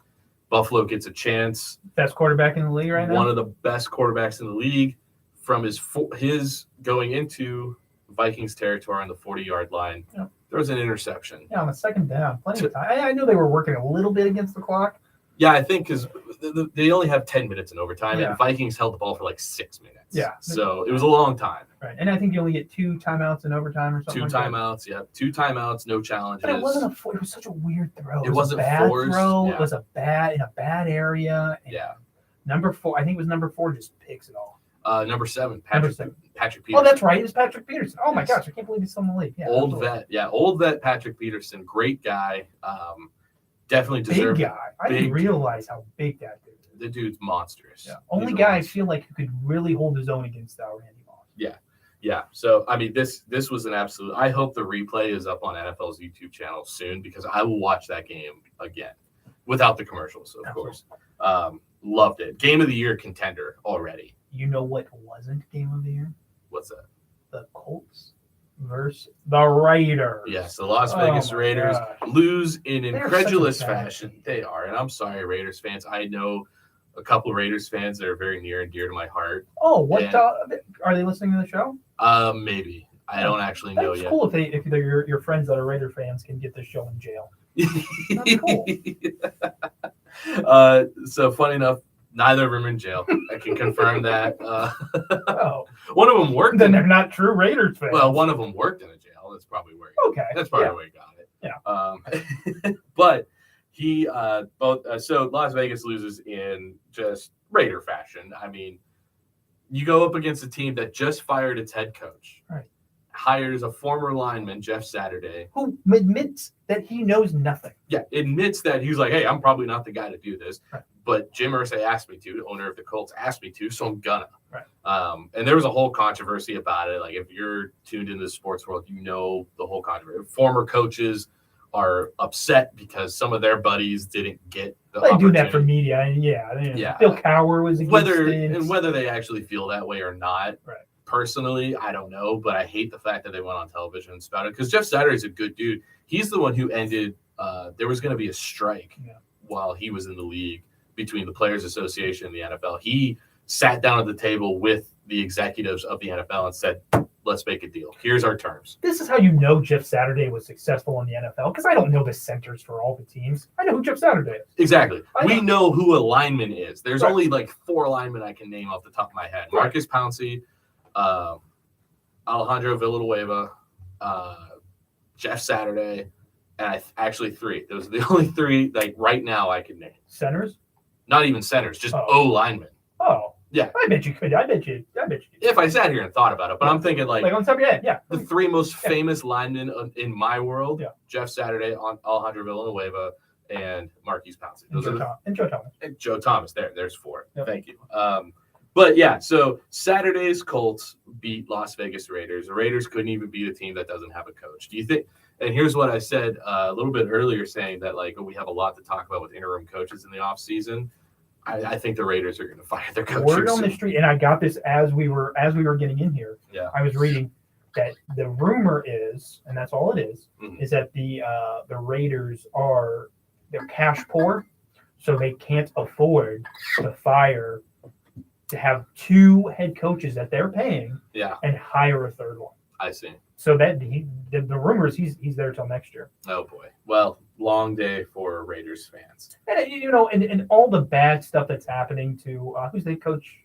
Buffalo gets a chance. Best quarterback in the league right now? One of the best quarterbacks in the league from his going into Vikings territory on the 40-yard line. Yep. There was an interception. Yeah, on the second down. Plenty of time. I knew they were working a little bit against the clock. Yeah, I think because they only have 10 minutes in overtime, and Vikings held the ball for like 6 minutes. Yeah. So it was a long time. Right. And I think you only get 2 timeouts in overtime or something. 2 timeouts, yeah. 2 timeouts, no challenges. But it wasn't it was such a weird throw. It wasn't a bad forced. throw. Yeah. It was in a bad area. Yeah. Number 4, I think it was number 4, just picks it all. Number 7, Patrick Peterson. Oh, that's right. It was Patrick Peterson. Oh, my gosh. I can't believe he's still in the league. Yeah, old vet. Yeah, old vet Patrick Peterson. Great guy. Definitely deserved. Big guy. I didn't realize how big that dude is. The dude's monstrous. Yeah. Only guy I feel like who could really hold his own against Randy Moss. Yeah. Yeah. So, I mean, this was an absolute – I hope the replay is up on NFL's YouTube channel soon because I will watch that game again without the commercials, of course. Loved it. Game of the year contender already. You know what wasn't game of the year? What's that? The Colts versus the Raiders. Yes, the Las Vegas Raiders lose in incredulous fashion. They are, and I'm sorry, Raiders fans. I know a couple of Raiders fans that are very near and dear to my heart. Oh, what? Are they listening to the show? Maybe. I don't actually know yet. It's cool if they're your friends that are Raider fans can get this show in jail. That's cool. So funny enough, neither of them are in jail. I can confirm that. One of them worked. Then they're not true Raiders fans. Well, one of them worked in a jail. That's probably where. That's probably where he got it. Yeah. But he so Las Vegas loses in just Raider fashion. I mean, you go up against a team that just fired its head coach. Right. Hires a former lineman, Jeff Saturday, who admits that he knows nothing. Yeah, admits that he's like, hey, I'm probably not the guy to do this. Right. But Jim Irsay asked me to, the owner of the Colts asked me to, so I'm gonna. Right. And there was a whole controversy about it. Like, if you're tuned into the sports world, you know the whole controversy. Former coaches are upset because some of their buddies didn't get the opportunity. Do that for media, and Bill Cowher was against it. Whether they actually feel that way or not. Right. Personally, I don't know, but I hate the fact that they went on television and spouted it because Jeff Saturday is a good dude. He's the one who ended there was going to be a strike Yeah. while he was in the league between the Players Association and the NFL. He sat down at the table with the executives of the NFL and said, let's make a deal. Here's our terms. This is how you know Jeff Saturday was successful in the NFL, because I don't know the centers for all the teams. I know who Jeff Saturday is. Exactly. We know who a lineman is. There's Right. only like 4 linemen I can name off the top of my head. Right. Marcus Pouncey, Alejandro Villanueva, Jeff Saturday, and actually 3. Those are the only 3 like right now I can name. Centers? Not even centers, just Oh. O linemen. Oh. Yeah. I bet you could. I bet you could. If I sat here and thought about it, but I'm thinking like on top of your head, yeah. the 3 most famous linemen in my world: Yeah. Jeff Saturday, Alejandro Villanueva, and Marquise Pouncey. Those are And Joe Thomas. and Joe Thomas. There's 4. Yep. Thank you. But yeah, so Saturday's Colts beat Las Vegas Raiders. The Raiders couldn't even beat a team that doesn't have a coach. Do you think? And here's what I said a little bit earlier, saying that like we have a lot to talk about with interim coaches in the offseason. I think the Raiders are going to fire their coach. Word on the street, and I got this as we were getting in here. Yeah. I was reading that the rumor is, and that's all it is, Mhm. is that the Raiders they're cash poor, so they can't afford to have 2 head coaches that they're paying, Yeah, and hire a third one. I see. So that the rumor is he's there till next year. Oh boy. Well, long day for Raiders fans. And and all the bad stuff that's happening to who's the coach?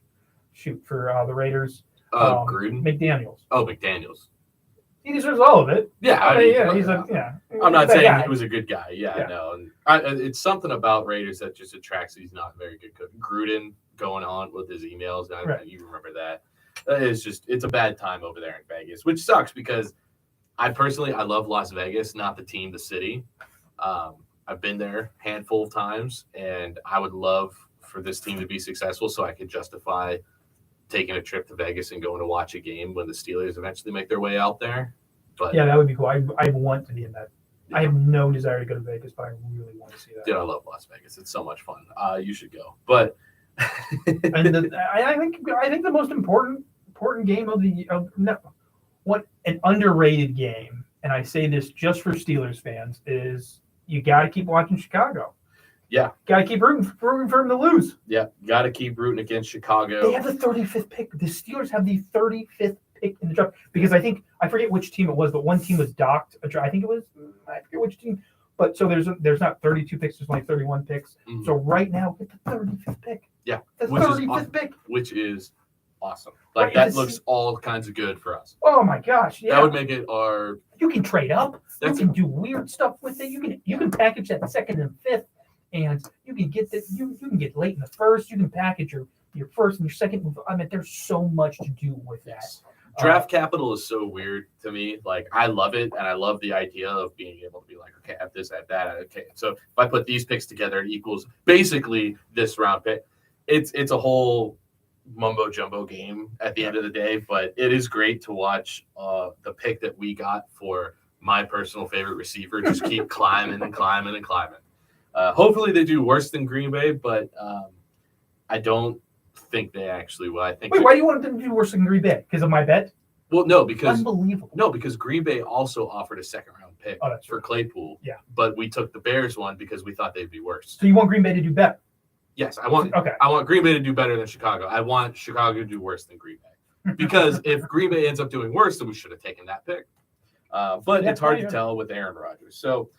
Shoot for the Raiders. Gruden. McDaniels. Oh, McDaniels. He deserves all of it. Yeah, I mean, well, he's I'm not that saying guy. he was a good guy. Yeah, Yeah. no. And it's something about Raiders that just attracts. He's not a very good coach. Gruden going on with his emails. Right. You remember that? It's a bad time over there in Vegas, which sucks because I love Las Vegas, not the team, the city. I've been there a handful of times, and I would love for this team to be successful so I could justify taking a trip to Vegas and going to watch a game when the Steelers eventually make their way out there. But Yeah, that would be cool. I want to be in that. Yeah. I have no desire to go to Vegas, but I really want to see that. Dude, I love Las Vegas. It's so much fun. You should go. But And I think the most important game what an underrated game, and I say this just for Steelers fans, is you got to keep watching Chicago. Yeah. Got to keep rooting for them to lose. yeah, got to keep rooting against Chicago. They have the 35th pick. The Steelers have the 35th pick in the draft because I forget which team it was, but one team was docked. I think it was, I forget which team. But so there's not 32 picks, there's only 31 picks. Mhm. So right now, get the 35th pick. Yeah, The which is 35th awesome. pick. Which is awesome. Like Right, that it's- looks all kinds of good for us. Oh my gosh! Yeah, That would make it our you can trade up. That's- You can do weird stuff with it. You can package that 2nd and 5th, and you can get you can get late in the 1st. You can package your 1st and your 2nd. I mean, there's so much to do with that. draft capital is so weird to me. Like I love it, and I love the idea of being able to be like, okay, I have this, I have that. Okay, so if I put these picks together, it equals basically this round pick. It's a whole mumbo jumbo game at the end of the day, but it is great to watch the pick that we got for my personal favorite receiver just keep climbing and climbing and climbing. Hopefully they do worse than Green Bay, but I don't think they actually will. I think. Wait, why do you want them to do worse than Green Bay? Because of my bet? Well, no, because Unbelievable. because Green Bay also offered a 2nd-round pick Oh, that's for right. Claypool. Yeah. But we took the Bears one because we thought they'd be worse. So you want Green Bay to do better? Yes, I want Green Bay to do better than Chicago. I want Chicago to do worse than Green Bay. Because if Green Bay ends up doing worse, then we should have taken that pick. But Yeah, it's hard yeah. to tell with Aaron Rodgers. So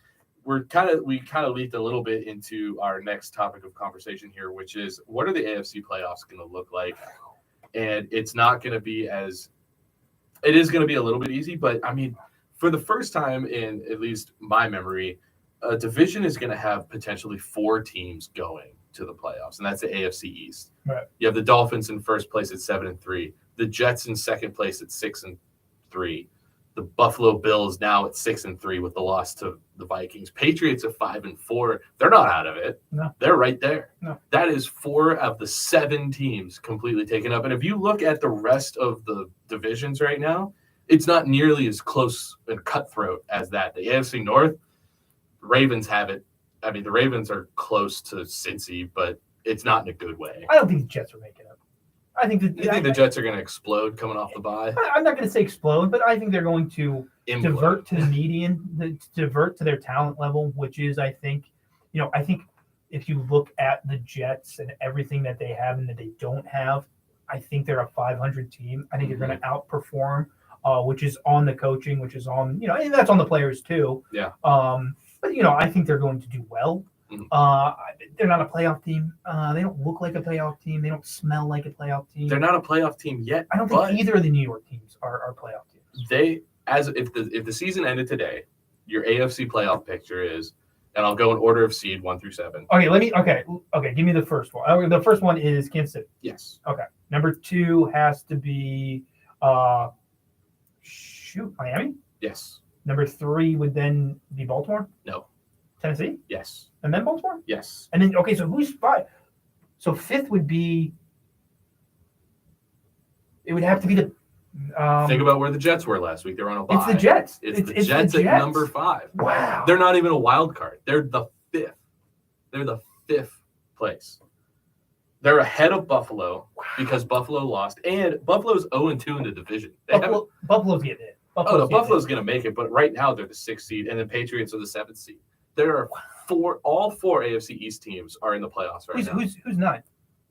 we kind of leaped a little bit into our next topic of conversation here, which is what are the AFC playoffs going to look like? And it's not going to be it is going to be a little bit easy, but I mean, for the first time in at least my memory, a division is going to have potentially 4 teams going to the playoffs, and that's the AFC East. Right. You have the Dolphins in first place at 7-3, the Jets in second place at 6-3, the Buffalo Bills now at 6-3 with the loss to the Vikings, Patriots at 5-4. They're not out of it. No. They're right there. No. That is 4 of the 7 teams completely taken up. And if you look at the rest of the divisions right now, it's not nearly as close and cutthroat as that. The AFC North, Ravens have it. I mean, the Ravens are close to Cincy, but it's not in a good way. I don't think the Jets are making it. I think that You think the Jets are going to explode coming off the bye? I'm not going to say explode, but I think they're going to divert to the median, divert to their talent level, which is, I think if you look at the Jets and everything that they have and that they don't have, I think they're a 500 team. I think they're going to outperform, which is on the coaching, which is on, and that's on the players too. Yeah. But, I think they're going to do well. They're not a playoff team. They don't look like a playoff team. They don't smell like a playoff team. They're not a playoff team yet. I don't think either of the New York teams are playoff teams. If the season ended today, your AFC playoff picture is, and I'll go in order of seed 1 through 7. Okay. Give me the first one. The first one is Kansas City. Yes. Okay. Number 2 has to be Miami. Yes. Number 3 would then be Baltimore. No. Tennessee. Yes. And then Baltimore. Yes. And then so who's 5? So 5th would be. It would have to be the. Think about where the Jets were last week. They were on a bye. It's the Jets. It's the Jets at number 5. Wow. They're not even a wild card. They're the 5th. They're the 5th place. They're ahead of Buffalo because Buffalo lost, and Buffalo's 0-2 in the division. Buffalo's getting it. Buffalo's going to make it, but right now they're the 6th seed, and the Patriots are the 7th seed. There are all 4 AFC East teams are in the playoffs right now. Who's 9?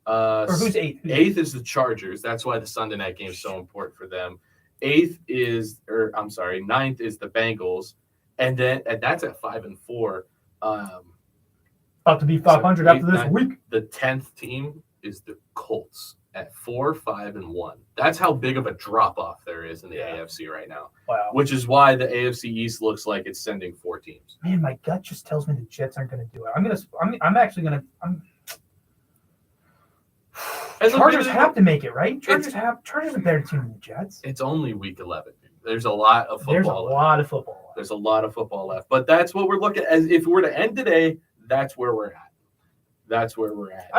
Or who's 8th? 8th is the Chargers. That's why the Sunday night game is so important for them. 9th is the Bengals, and that's at 5-4. About to be 500 after this week. The 10th team is the Colts at 4-5-1. That's how big of a drop off there is in the AFC right now. Wow. Which is why the AFC East looks like it's sending 4 teams. Man, my gut just tells me the Jets aren't going to do it. I'm actually going to. Chargers have to make it, right? Chargers are a better team than the Jets. It's only week 11. There's a lot of football. There's a lot of football left. But that's what we're looking at. As if we're to end today, that's where we're at. I'm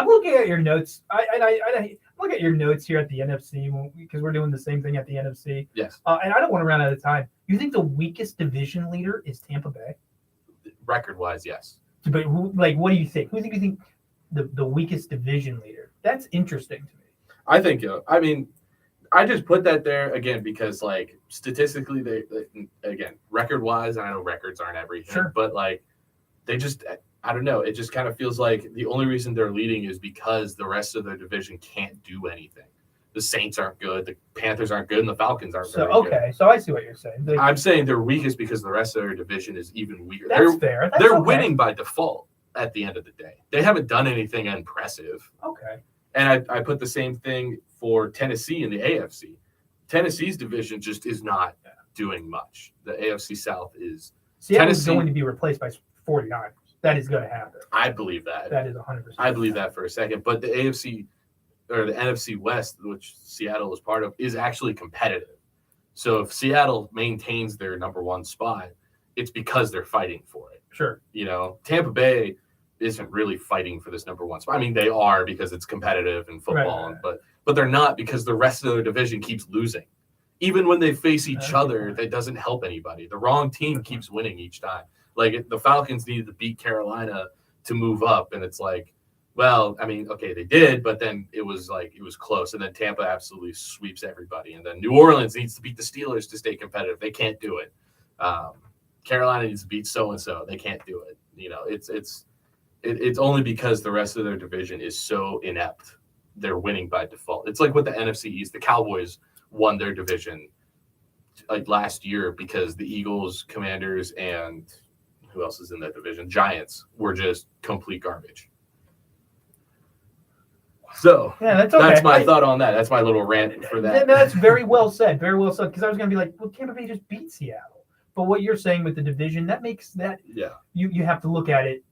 looking at your notes. I look at your notes here at the NFC because we're doing the same thing at the NFC. Yes. And I don't want to run out of time. You think the weakest division leader is Tampa Bay? Record-wise, yes. But what do you think? Who do you think the weakest division leader? That's interesting to me. I think. I just put that there again because, statistically, they again record-wise, I know records aren't everything, sure. But they just. I don't know. It just kind of feels like the only reason they're leading is because the rest of their division can't do anything. The Saints aren't good, the Panthers aren't good, and the Falcons aren't very good. Okay, so I see what you're saying. I'm saying they're weakest because the rest of their division is even weaker. That's fair. They're winning by default at the end of the day. They haven't done anything impressive. Okay. And I put the same thing for Tennessee in the AFC. Tennessee's division just is not doing much. The AFC South is. Seattle's going to be replaced by 49ers. That is going to happen. I believe that. That is 100%. I believe that for a second. But the AFC or the NFC West, which Seattle is part of, is actually competitive. So if Seattle maintains their number 1 spot, it's because they're fighting for it. Sure. Tampa Bay isn't really fighting for this number 1 spot. I mean, they are because it's competitive in football, right. But they're not because the rest of their division keeps losing. Even when they face each other, that doesn't help anybody. The wrong team keeps winning each time. The Falcons needed to beat Carolina to move up, and it's they did, but then it was close, and then Tampa absolutely sweeps everybody, and then New Orleans needs to beat the Steelers to stay competitive. They can't do it. Carolina needs to beat so and so. They can't do it. It's only because the rest of their division is so inept. They're winning by default. It's like with the NFC East. The Cowboys won their division last year because the Eagles, Commanders, and who else is in that division? Giants were just complete garbage. So that's okay. That's my thought on that. That's my little rant for that. That's very well said. Very well said. Because I was going to be like, well, Tampa Bay just beat Seattle. But what you're saying with the division, that makes that you have to look at it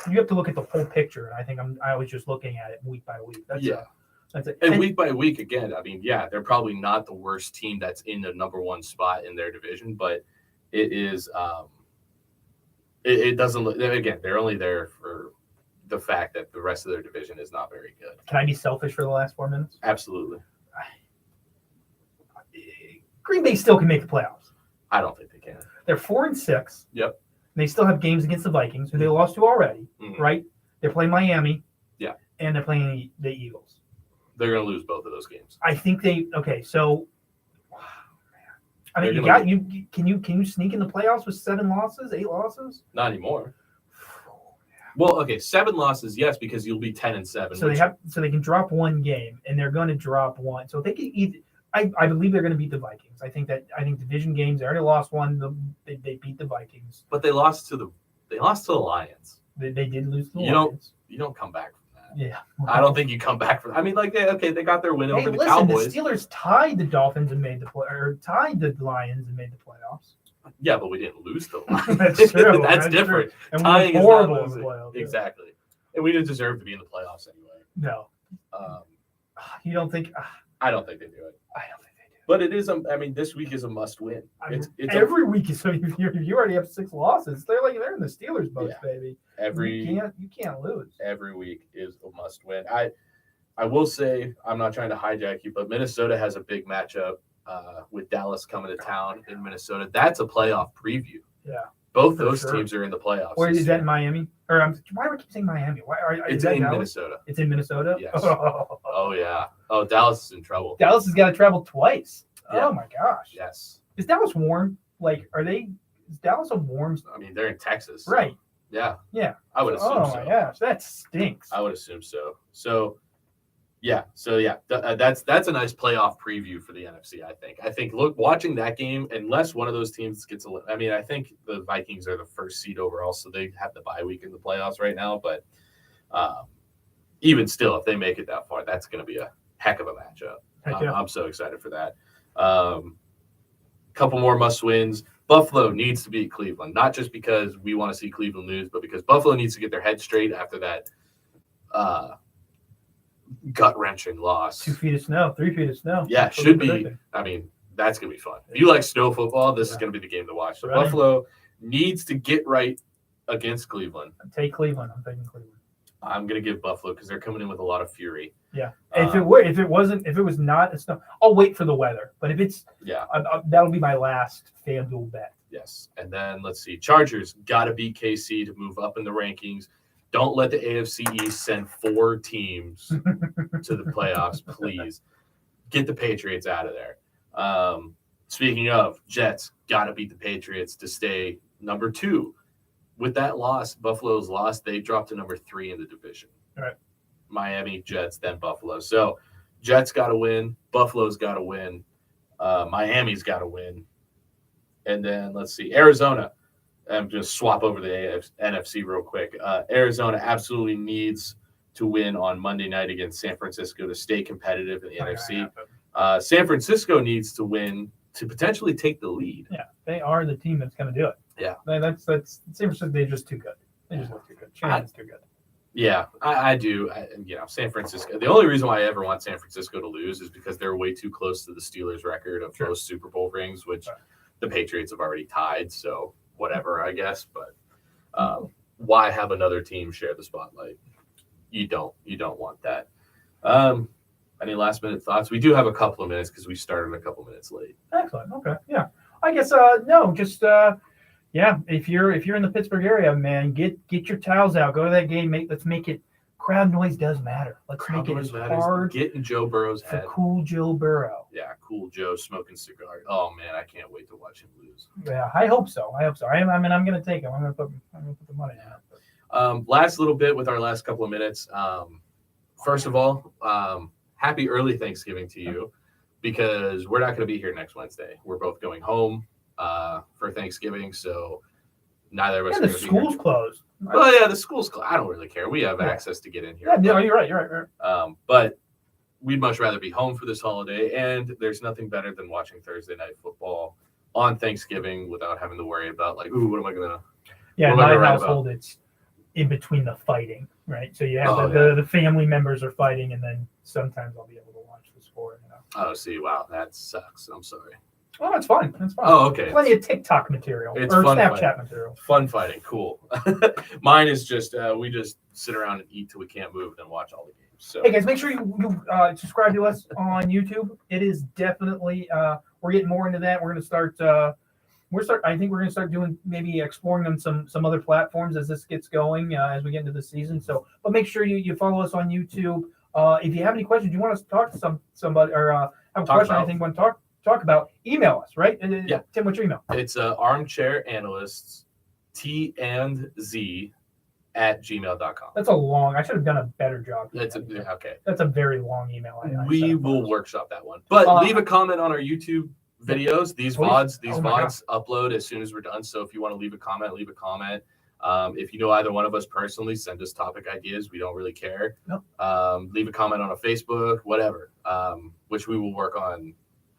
you have to look at the whole picture. And I think I was just looking at it week by week. That's it. And week by week, again, they're probably not the worst team that's in the number 1 spot in their division, but it is. It doesn't look. Again, they're only there for the fact that the rest of their division is not very good. Can I be selfish for the last 4 minutes? Absolutely. Green Bay still can make the playoffs. I don't think they can. They're 4-6. Yep. They still have games against the Vikings, who they lost to already, right? They're playing Miami. Yeah. And they're playing the Eagles. They're going to lose both of those games. I think they. Okay, so. I mean, can you sneak in the playoffs with 7 losses, 8 losses? Not anymore. Well, okay, 7 losses, yes, because you'll be 10-7. So they can drop 1 game, and they're going to drop 1. So they can either. I believe they're going to beat the Vikings. I think division games. They already lost 1. They beat the Vikings, but they lost to the Lions. They did lose to the Lions. You don't come back from that. Yeah, I don't think you come back from that. I mean, like they got their win over the Cowboys. The Steelers tied the Dolphins and tied the Lions and made the playoffs. Yeah, but we didn't lose the Lions. That's true. That's different. True. And tying we were horrible in the playoffs. Exactly, and we didn't deserve to be in the playoffs anyway. No. You don't think? I don't think they do it. I don't think they do. But it is. I mean, this week is a must-win. It's every week is. So you already have 6 losses. They're in the Steelers' boats, baby. You can't lose. Every week is a must-win. I will say, I'm not trying to hijack you, but Minnesota has a big matchup with Dallas coming to town in Minnesota. That's a playoff preview. Yeah. Both those teams are in the playoffs. Or is that in Miami? Or why do I keep saying Miami? It's in Minnesota. It's in Minnesota? Yes. Oh, yeah. Oh, Dallas is in trouble. Dallas has got to travel twice. Yeah. Oh, my gosh. Yes. Is Dallas warm? Is Dallas a warm? I mean, they're in Texas. Right. Yeah. Yeah. I would assume so. Oh, my gosh. That stinks. I would assume so. So, that's a nice playoff preview for the NFC, I think. Watching that game, unless one of those teams gets I think the Vikings are the first seed overall, so they have the bye week in the playoffs right now. But even still, if they make it that far, that's going to be a heck of a matchup. I'm so excited for that. Couple more must-wins. Buffalo needs to beat Cleveland, not just because we want to see Cleveland lose, but because Buffalo needs to get their head straight after that gut-wrenching loss. 2 feet of snow, 3 feet of snow. Yeah, it should be. I mean, that's going to be fun. If you like snow football, this is going to be the game to watch. So Buffalo needs to get right against Cleveland. Take Cleveland. I'm taking Cleveland. I'm going to give Buffalo because they're coming in with a lot of fury. Yeah. If it was not a snow, I'll wait for the weather. But if it's that'll be my last FanDuel bet. Yes. And then let's see. Chargers got to beat KC to move up in the rankings. Don't let the AFC East send 4 teams to the playoffs, please. Get the Patriots out of there. Speaking of, Jets got to beat the Patriots to stay number 2. With that loss, Buffalo's loss, they dropped to number 3 in the division. All right. Miami, Jets, then Buffalo. So Jets got to win. Buffalo's got to win. Miami's got to win. And then let's see, Arizona. I'm going to swap over the NFC real quick. Arizona absolutely needs to win on Monday night against San Francisco to stay competitive in the NFC. San Francisco needs to win to potentially take the lead. Yeah, they are the team that's going to do it. Yeah. That's San Francisco. They're just too good. They just look too good. Shanahan's too good. Yeah, I do. San Francisco. The only reason why I ever want San Francisco to lose is because they're way too close to the Steelers' record of most Super Bowl rings, which the Patriots have already tied. So whatever, I guess. But why have another team share the spotlight? You don't want that. Any last minute thoughts? We do have a couple of minutes because we started a couple minutes late. Excellent. Okay. Yeah. I guess no, just if you're in the Pittsburgh area, man, get your towels out. Go to that game. Let's make it. Crowd noise does matter. Let's make it as hard. Get in Joe Burrow's head. Cool Joe Burrow. Yeah, cool Joe smoking cigar. Oh man, I can't wait to watch him lose. Yeah, I hope so. I'm going to take him. I'm going to put the money down. Last little bit with our last couple of minutes. First of all, happy early Thanksgiving to you, because we're not going to be here next Wednesday. We're both going home for Thanksgiving, so neither of us. Yeah, the school's closed. Well, yeah, the school's closed. I don't really care. We have access to get in here. Yeah, you're right. But we'd much rather be home for this holiday, and there's nothing better than watching Thursday night football on Thanksgiving without having to worry about what am I gonna? Yeah, in my household, it's in between the fighting, right? So you have the family members are fighting, and then sometimes I'll be able to watch the sport. Oh, see, wow, that sucks. I'm sorry. Oh, it's fun. It's fun. Oh, okay. Plenty of TikTok material or Snapchat material. Fun fighting, cool. Mine is just we just sit around and eat till we can't move, and then watch all the games. So, hey guys, make sure you subscribe to us on YouTube. It is definitely we're getting more into that. We're going to start. I think we're going to start doing maybe exploring on some other platforms as this gets going as we get into the season. So, but make sure you follow us on YouTube. If you have any questions, you want us to talk to somebody or have a Talk question, about. anything you want to talk about, email us, right? Yeah. Tim, what's your email? It's Armchair Analysts, T&Z@gmail.com. That's a long. I should have done a better job. Okay. That's a very long email. We will workshop that one. But leave a comment on our YouTube videos. These VODs upload as soon as we're done. So if you want to leave a comment, leave a comment. If you know either one of us personally, send us topic ideas. We don't really care. Nope. Leave a comment on a Facebook, whatever, which we will work on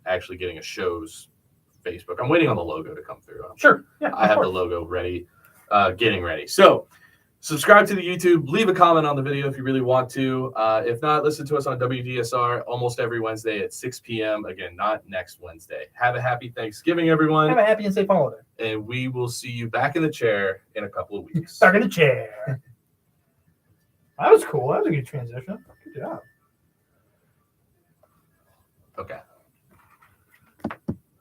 actually getting a show's Facebook. I'm waiting on the logo to come through. Sure. Yeah, I have the logo ready, getting ready. So subscribe to the YouTube. Leave a comment on the video if you really want to. If not, listen to us on WDSR almost every Wednesday at 6 p.m. Again, not next Wednesday. Have a happy Thanksgiving, everyone. Have a happy and safe holiday. And we will see you back in the chair in a couple of weeks. Back in the chair. That was cool. That was a good transition. Good job. Okay.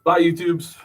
Bye, YouTubes.